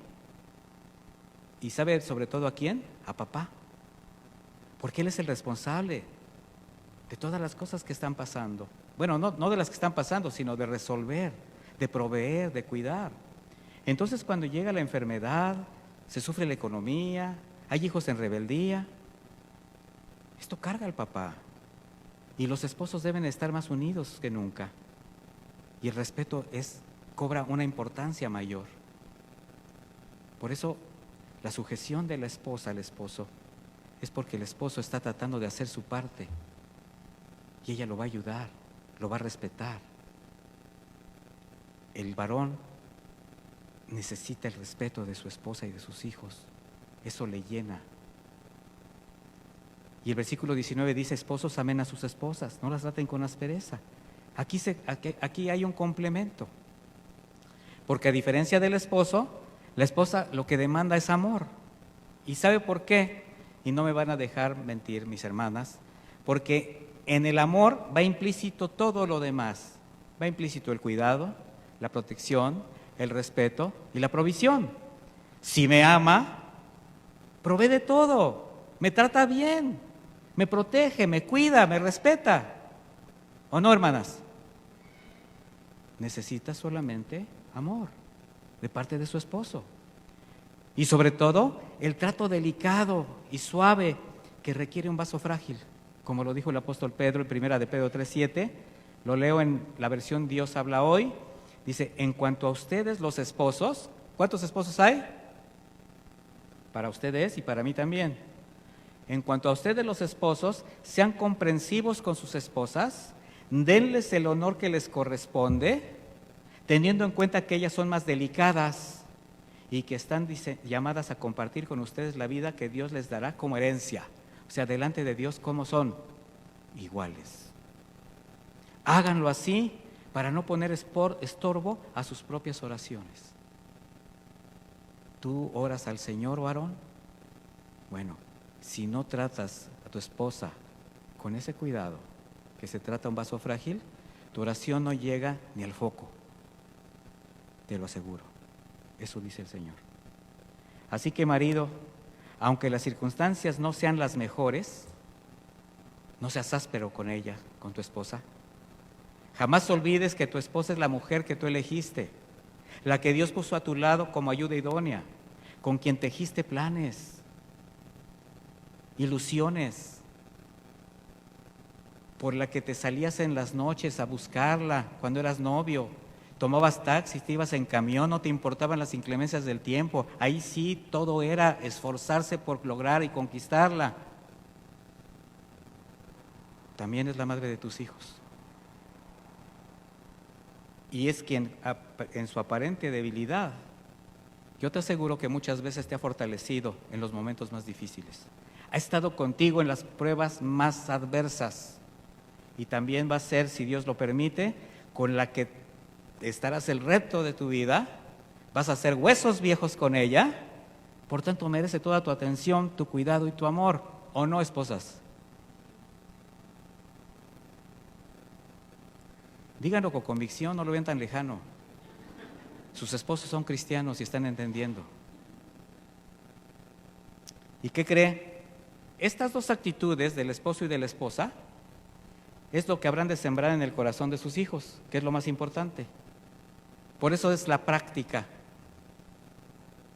¿Y sabe sobre todo a quién? A papá. Porque él es el responsable de todas las cosas que están pasando. Bueno, no de las que están pasando, sino de resolver, de proveer, de cuidar. Entonces, cuando llega la enfermedad, se sufre la economía, hay hijos en rebeldía, esto carga al papá. Y los esposos deben estar más unidos que nunca. Y el respeto cobra una importancia mayor. Por eso, la sujeción de la esposa al esposo es porque el esposo está tratando de hacer su parte y ella lo va a ayudar, lo va a respetar. El varón necesita el respeto de su esposa y de sus hijos, eso le llena. Y el versículo 19 dice: esposos, amen a sus esposas, no las traten con aspereza. Aquí hay un complemento, porque a diferencia del esposo, la esposa lo que demanda es amor. ¿Y sabe por qué? Y no me van a dejar mentir, mis hermanas, porque en el amor va implícito todo lo demás. Va implícito el cuidado, la protección, el respeto y la provisión. Si me ama, provee de todo, me trata bien, me protege, me cuida, me respeta. ¿O no, hermanas? Necesita solamente amor de parte de su esposo. Y sobre todo, el trato delicado y suave que requiere un vaso frágil, como lo dijo el apóstol Pedro en 1 de Pedro 3:7, lo leo en la versión Dios habla hoy, dice: en cuanto a ustedes los esposos, ¿cuántos esposos hay? Para ustedes y para mí también. En cuanto a ustedes los esposos, sean comprensivos con sus esposas, denles el honor que les corresponde, teniendo en cuenta que ellas son más delicadas y que están llamadas a compartir con ustedes la vida que Dios les dará como herencia. O sea, delante de Dios, ¿cómo son? Iguales. Háganlo así para no poner estorbo a sus propias oraciones. ¿Tú oras al Señor, varón? Bueno, si no tratas a tu esposa con ese cuidado, que se trata un vaso frágil, tu oración no llega ni al foco. Te lo aseguro. Eso dice el Señor. Así que, marido, aunque las circunstancias no sean las mejores, no seas áspero con ella, con tu esposa. Jamás olvides que tu esposa es la mujer que tú elegiste, la que Dios puso a tu lado como ayuda idónea, con quien tejiste planes, ilusiones, por la que te salías en las noches a buscarla cuando eras novio, Tomabas taxis, te ibas en camión, no te importaban las inclemencias del tiempo. Ahí sí todo era esforzarse por lograr y conquistarla. También es la madre de tus hijos. Y es quien en su aparente debilidad, yo te aseguro que muchas veces te ha fortalecido en los momentos más difíciles. Ha estado contigo en las pruebas más adversas. Y también va a ser, si Dios lo permite, con la que estarás el resto de tu vida. Vas a hacer huesos viejos con ella. Por tanto, merece toda tu atención, tu cuidado y tu amor. ¿O no, esposas? Díganlo con convicción, no lo vean tan lejano. Sus esposos son cristianos y están entendiendo. ¿Y qué cree? Estas dos actitudes del esposo y de la esposa es lo que habrán de sembrar en el corazón de sus hijos, que es lo más importante. Por eso es la práctica,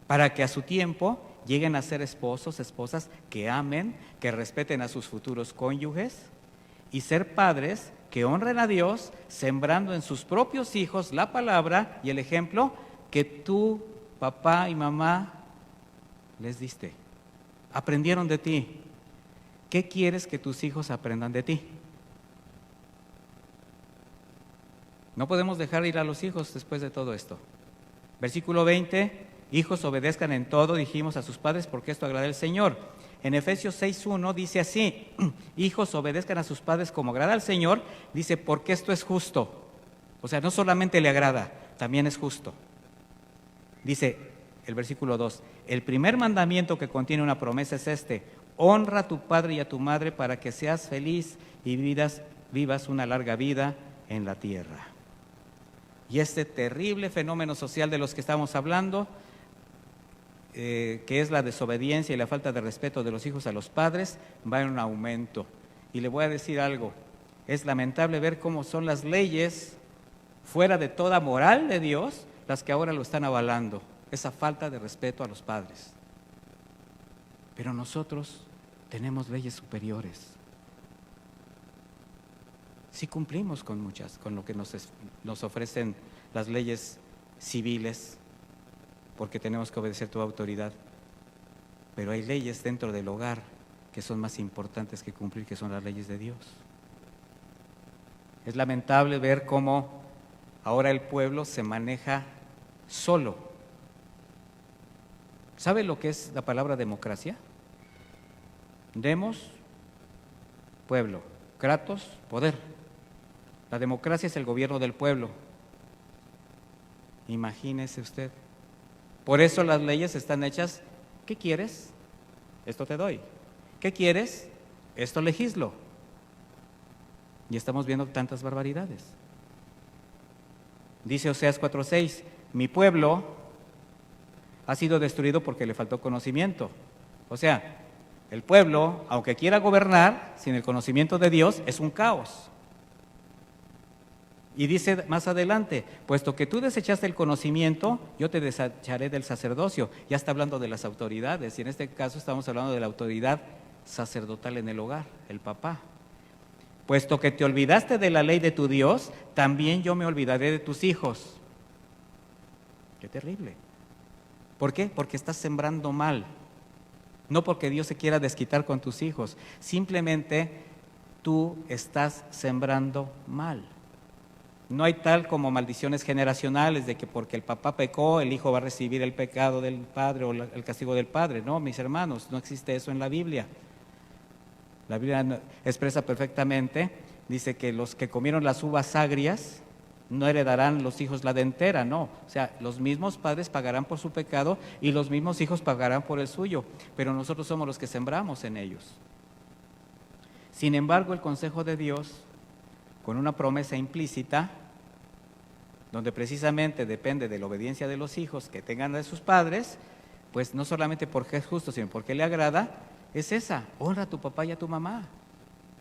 para que a su tiempo lleguen a ser esposos, esposas que amen, que respeten a sus futuros cónyuges y ser padres que honren a Dios, sembrando en sus propios hijos la palabra y el ejemplo que tú, papá y mamá, les diste. Aprendieron de ti. ¿Qué quieres que tus hijos aprendan de ti? No podemos dejar ir a los hijos después de todo esto. Versículo 20, hijos obedezcan en todo, dijimos, a sus padres, porque esto agrada al Señor. En Efesios 6:1 dice así, hijos obedezcan a sus padres como agrada al Señor, dice, porque esto es justo. O sea, no solamente le agrada, también es justo. Dice el versículo 2, el primer mandamiento que contiene una promesa es este, honra a tu padre y a tu madre para que seas feliz y vivas una larga vida en la tierra. Y este terrible fenómeno social de los que estamos hablando, que es la desobediencia y la falta de respeto de los hijos a los padres, va en un aumento. Y le voy a decir algo, es lamentable ver cómo son las leyes fuera de toda moral de Dios las que ahora lo están avalando, esa falta de respeto a los padres. Pero nosotros tenemos leyes superiores. Sí cumplimos con muchas, con lo que nos ofrecen las leyes civiles, porque tenemos que obedecer toda autoridad. Pero hay leyes dentro del hogar que son más importantes que cumplir, que son las leyes de Dios. Es lamentable ver cómo ahora el pueblo se maneja solo. ¿Sabe lo que es la palabra democracia? Demos, pueblo. Kratos, poder. La democracia es el gobierno del pueblo. Imagínese usted. Por eso las leyes están hechas, ¿qué quieres? Esto te doy. ¿Qué quieres? Esto legislo. Y estamos viendo tantas barbaridades. Dice Oseas 4:6, mi pueblo ha sido destruido porque le faltó conocimiento. O sea, el pueblo, aunque quiera gobernar, sin el conocimiento de Dios, es un caos. Y dice más adelante, puesto que tú desechaste el conocimiento, yo te desecharé del sacerdocio. Ya está hablando de las autoridades, y en este caso estamos hablando de la autoridad sacerdotal en el hogar, el papá. Puesto que te olvidaste de la ley de tu Dios, también yo me olvidaré de tus hijos. Qué terrible. ¿Por qué? Porque estás sembrando mal. No porque Dios se quiera desquitar con tus hijos, simplemente tú estás sembrando mal. No hay tal como maldiciones generacionales de que porque el papá pecó, el hijo va a recibir el pecado del padre o el castigo del padre. No, mis hermanos, no existe eso en la Biblia. La Biblia expresa perfectamente, dice que los que comieron las uvas agrias no heredarán los hijos la dentera, no. O sea, los mismos padres pagarán por su pecado y los mismos hijos pagarán por el suyo, pero nosotros somos los que sembramos en ellos. Sin embargo, el consejo de Dios, con una promesa implícita, donde precisamente depende de la obediencia de los hijos que tengan de sus padres, pues no solamente porque es justo, sino porque le agrada, es esa, honra a tu papá y a tu mamá.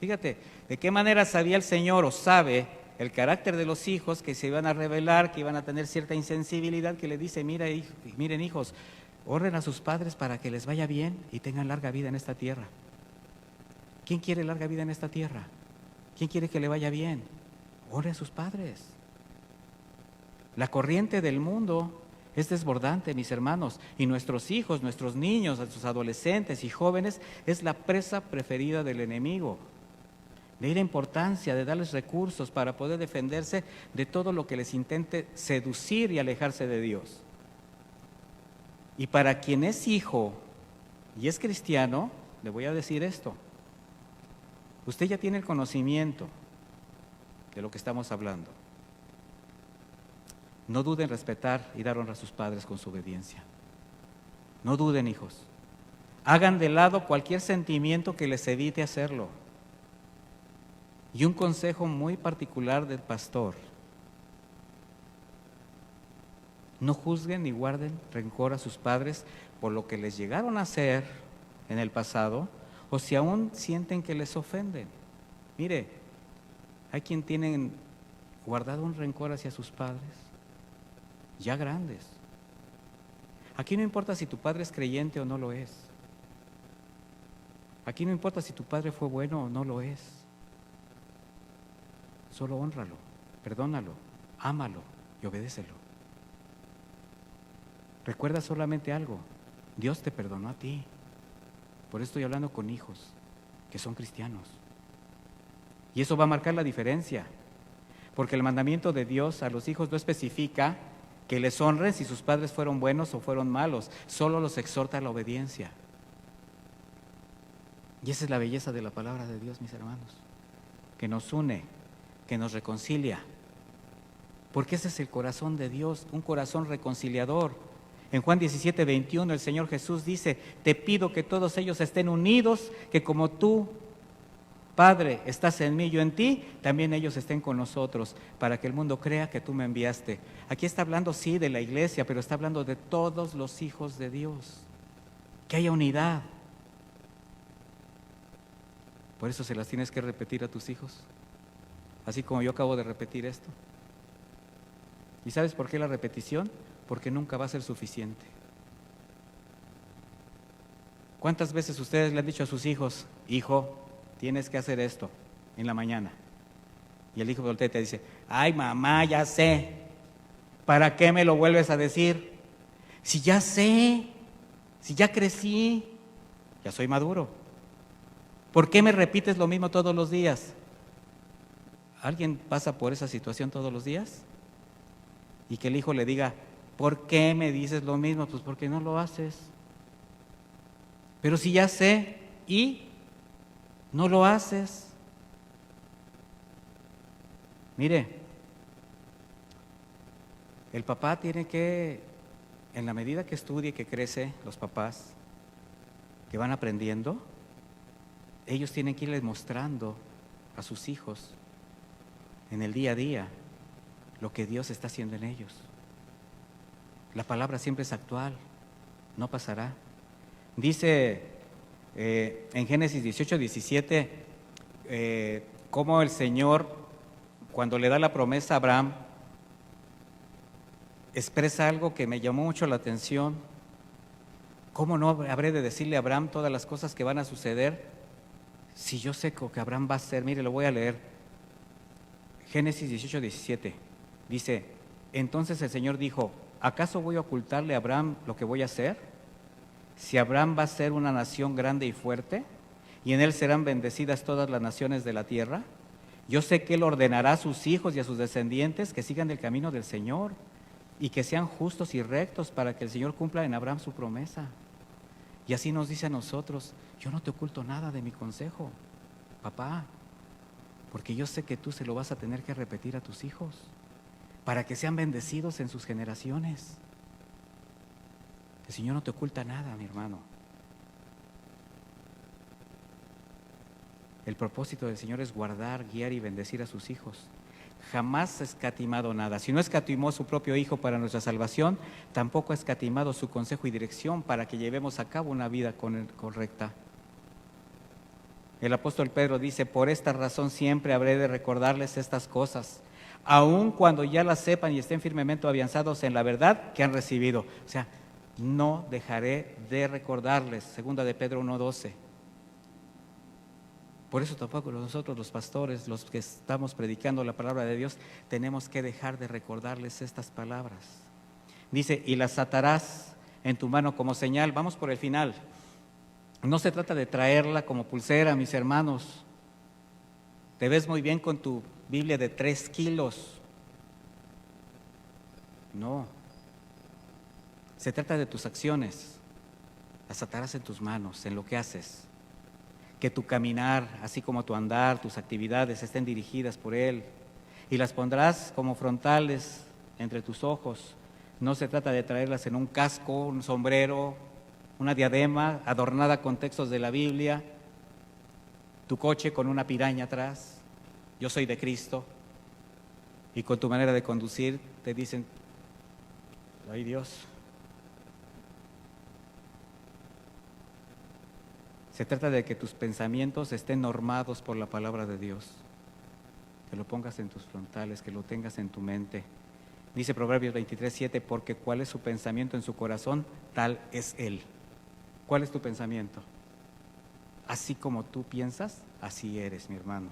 Fíjate, de qué manera sabía el Señor o sabe el carácter de los hijos que se iban a rebelar, que iban a tener cierta insensibilidad, que le dice, miren hijos, honren a sus padres para que les vaya bien y tengan larga vida en esta tierra. ¿Quién quiere larga vida en esta tierra? ¿Quién quiere que le vaya bien? Honre a sus padres. La corriente del mundo es desbordante, mis hermanos, y nuestros hijos, nuestros niños, nuestros adolescentes y jóvenes es la presa preferida del enemigo. De ahí la importancia de darles recursos para poder defenderse de todo lo que les intente seducir y alejarse de Dios. Y para quien es hijo y es cristiano, le voy a decir esto. Usted ya tiene el conocimiento de lo que estamos hablando. No duden en respetar y dar honra a sus padres con su obediencia. No duden, hijos. Hagan de lado cualquier sentimiento que les evite hacerlo. Y un consejo muy particular del pastor: no juzguen ni guarden rencor a sus padres por lo que les llegaron a hacer en el pasado, o si aún sienten que les ofenden. Mire, hay quien tienen guardado un rencor hacia sus padres, ya grandes. Aquí no importa si tu padre es creyente o no lo es. Aquí no importa si tu padre fue bueno o no lo es. Solo hónralo, perdónalo, ámalo y obedécelo. Recuerda solamente algo: Dios te perdonó a ti. Por eso estoy hablando con hijos que son cristianos. Y eso va a marcar la diferencia, porque el mandamiento de Dios a los hijos no especifica que les honren si sus padres fueron buenos o fueron malos, solo los exhorta a la obediencia. Y esa es la belleza de la palabra de Dios, mis hermanos, que nos une, que nos reconcilia, porque ese es el corazón de Dios, un corazón reconciliador. En Juan 17:21 el Señor Jesús dice: te pido que todos ellos estén unidos, que como tú, Padre, estás en mí y yo en ti, también ellos estén con nosotros, para que el mundo crea que tú me enviaste. Aquí está hablando, sí, de la iglesia, pero está hablando de todos los hijos de Dios, que haya unidad. Por eso se las tienes que repetir a tus hijos, así como yo acabo de repetir esto. ¿Y sabes por qué la repetición? Porque nunca va a ser suficiente. ¿Cuántas veces ustedes le han dicho a sus hijos: hijo, tienes que hacer esto en la mañana? Y el hijo voltea y te dice: ay, mamá, ya sé. ¿Para qué me lo vuelves a decir? Si ya sé, si ya crecí, ya soy maduro. ¿Por qué me repites lo mismo todos los días? ¿Alguien pasa por esa situación todos los días? Y que el hijo le diga: ¿por qué me dices lo mismo? Pues porque no lo haces. Pero si ya sé y no lo haces. Mire, el papá tiene que, en la medida que estudie, que crece, los papás que van aprendiendo, ellos tienen que irles mostrando a sus hijos en el día a día lo que Dios está haciendo en ellos. La palabra siempre es actual, no pasará. Dice en Génesis 18:17 cómo el Señor, cuando le da la promesa a Abraham, expresa algo que me llamó mucho la atención. ¿Cómo no habré de decirle a Abraham todas las cosas que van a suceder si yo sé que Abraham va a hacer? Mire, lo voy a leer. Génesis 18:17 dice: entonces el Señor dijo: ¿acaso voy a ocultarle a Abraham lo que voy a hacer? Si Abraham va a ser una nación grande y fuerte, y en él serán bendecidas todas las naciones de la tierra, yo sé que él ordenará a sus hijos y a sus descendientes que sigan el camino del Señor y que sean justos y rectos, para que el Señor cumpla en Abraham su promesa. Y así nos dice a nosotros: yo no te oculto nada de mi consejo, papá, porque yo sé que tú se lo vas a tener que repetir a tus hijos para que sean bendecidos en sus generaciones. El Señor no te oculta nada, mi hermano. El propósito del Señor es guardar, guiar y bendecir a sus hijos. Jamás ha escatimado nada. Si no escatimó su propio Hijo para nuestra salvación, tampoco ha escatimado su consejo y dirección para que llevemos a cabo una vida correcta. El apóstol Pedro dice: por esta razón siempre habré de recordarles estas cosas, aun cuando ya las sepan y estén firmemente afianzados en la verdad que han recibido. O sea, no dejaré de recordarles. Segunda de Pedro 1:12. Por eso tampoco nosotros los pastores, los que estamos predicando la palabra de Dios, tenemos que dejar de recordarles estas palabras. Dice, y las atarás en tu mano como señal. Vamos por el final. No se trata de traerla como pulsera, mis hermanos. Te ves muy bien con tu Biblia de 3 kilos. No. Se trata de tus acciones. Las atarás en tus manos, en lo que haces. Que tu caminar, así como tu andar, tus actividades estén dirigidas por Él. Y las pondrás como frontales entre tus ojos. No se trata de traerlas en un casco, un sombrero, una diadema adornada con textos de la Biblia, tu coche con una piraña atrás, yo soy de Cristo, y con tu manera de conducir te dicen, ay Dios. Se trata de que tus pensamientos estén normados por la palabra de Dios, que lo pongas en tus frontales, que lo tengas en tu mente. Dice Proverbios 23:7, porque cuál es su pensamiento en su corazón, tal es él. ¿Cuál es tu pensamiento? Así como tú piensas, así eres, mi hermano.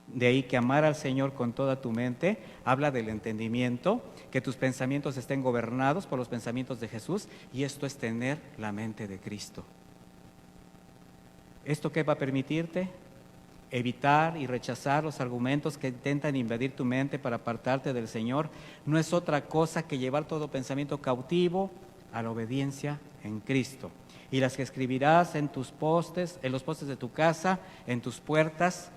De ahí que amar al Señor con toda tu mente habla del entendimiento, que tus pensamientos estén gobernados por los pensamientos de Jesús, y esto es tener la mente de Cristo. ¿Esto qué va a permitirte? Evitar y rechazar los argumentos que intentan invadir tu mente para apartarte del Señor. No es otra cosa que llevar todo pensamiento cautivo a la obediencia en Cristo. Y las que escribirás en tus postes, en los postes de tu casa, en tus puertas.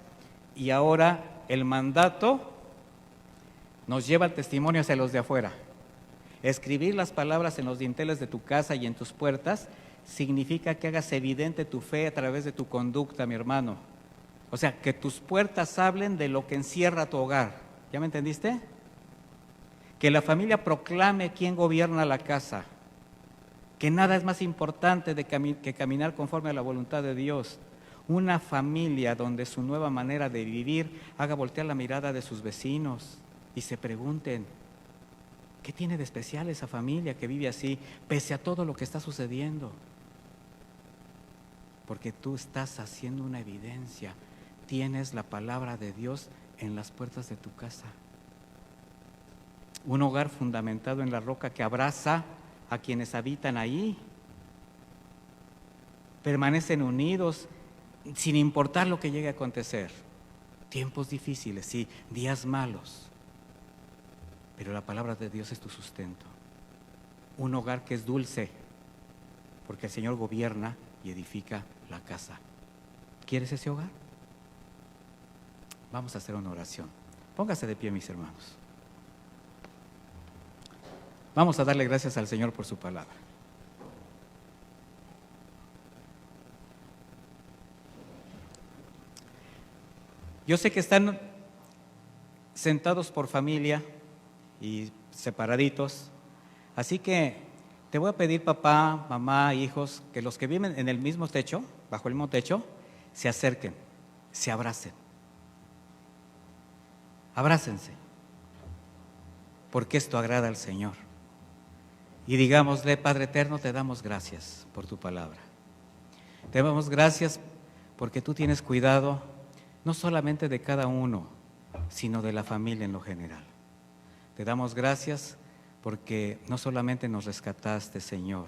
Y ahora el mandato nos lleva al testimonio hacia los de afuera. Escribir las palabras en los dinteles de tu casa y en tus puertas significa que hagas evidente tu fe a través de tu conducta, mi hermano. O sea, que tus puertas hablen de lo que encierra tu hogar. ¿Ya me entendiste? Que la familia proclame quién gobierna la casa. Que nada es más importante que caminar conforme a la voluntad de Dios. Una familia donde su nueva manera de vivir haga voltear la mirada de sus vecinos y se pregunten, ¿qué tiene de especial esa familia que vive así, pese a todo lo que está sucediendo? Porque tú estás haciendo una evidencia. Tienes la palabra de Dios en las puertas de tu casa. Un hogar fundamentado en la roca que abraza a quienes habitan ahí. Permanecen unidos sin importar lo que llegue a acontecer. Tiempos difíciles, sí, días malos. Pero la palabra de Dios es tu sustento. Un hogar que es dulce, porque el Señor gobierna y edifica la casa. ¿Quieres ese hogar? Vamos a hacer una oración. Póngase de pie, mis hermanos. Vamos a darle gracias al Señor por su palabra. Yo sé que están sentados por familia y separaditos, así que te voy a pedir, papá, mamá, hijos, que los que viven en el mismo techo, bajo el mismo techo, se acerquen, se abracen. Abrácense, porque esto agrada al Señor. Y digámosle, Padre eterno, te damos gracias por tu palabra. Te damos gracias porque tú tienes cuidado no solamente de cada uno, sino de la familia en lo general. Te damos gracias porque no solamente nos rescataste, Señor,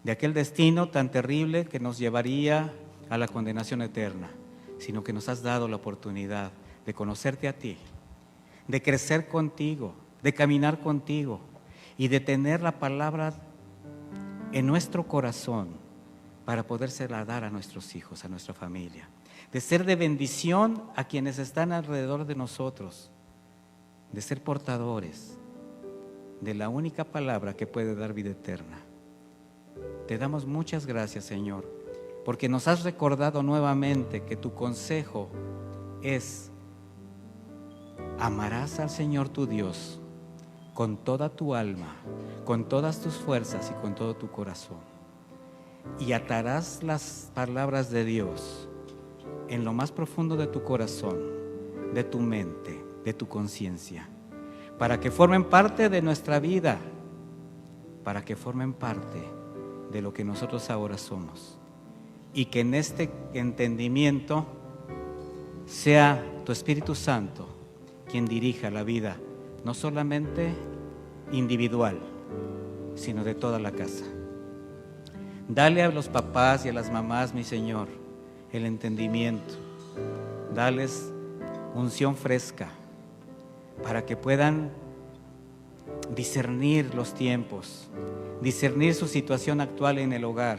de aquel destino tan terrible que nos llevaría a la condenación eterna, sino que nos has dado la oportunidad de conocerte a ti, de crecer contigo, de caminar contigo y de tener la palabra en nuestro corazón para podérsela dar a nuestros hijos, a nuestra familia, de ser de bendición a quienes están alrededor de nosotros, de ser portadores de la única palabra que puede dar vida eterna. Te damos muchas gracias, Señor, porque nos has recordado nuevamente que tu consejo es: amarás al Señor tu Dios con toda tu alma, con todas tus fuerzas y con todo tu corazón. Y atarás las palabras de Dios en lo más profundo de tu corazón, de tu mente, de tu conciencia, para que formen parte de nuestra vida, para que formen parte de lo que nosotros ahora somos. Y que en este entendimiento sea tu Espíritu Santo quien dirija la vida, no solamente individual, sino de toda la casa. Dale a los papás y a las mamás, mi Señor, el entendimiento. Dales unción fresca para que puedan discernir los tiempos, discernir su situación actual en el hogar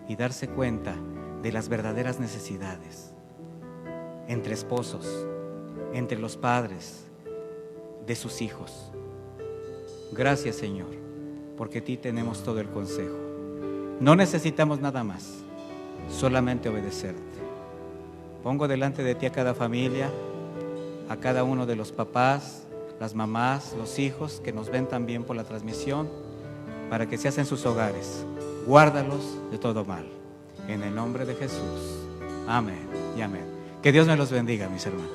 y darse cuenta de las verdaderas necesidades entre esposos, entre los padres de sus hijos. Gracias, Señor, porque a ti tenemos todo el consejo. No necesitamos nada más, solamente obedecerte. Pongo delante de ti a cada familia, a cada uno de los papás, las mamás, los hijos que nos ven también por la transmisión, para que seas en sus hogares. Guárdalos de todo mal. En el nombre de Jesús. Amén y amén. Que Dios me los bendiga, mis hermanos.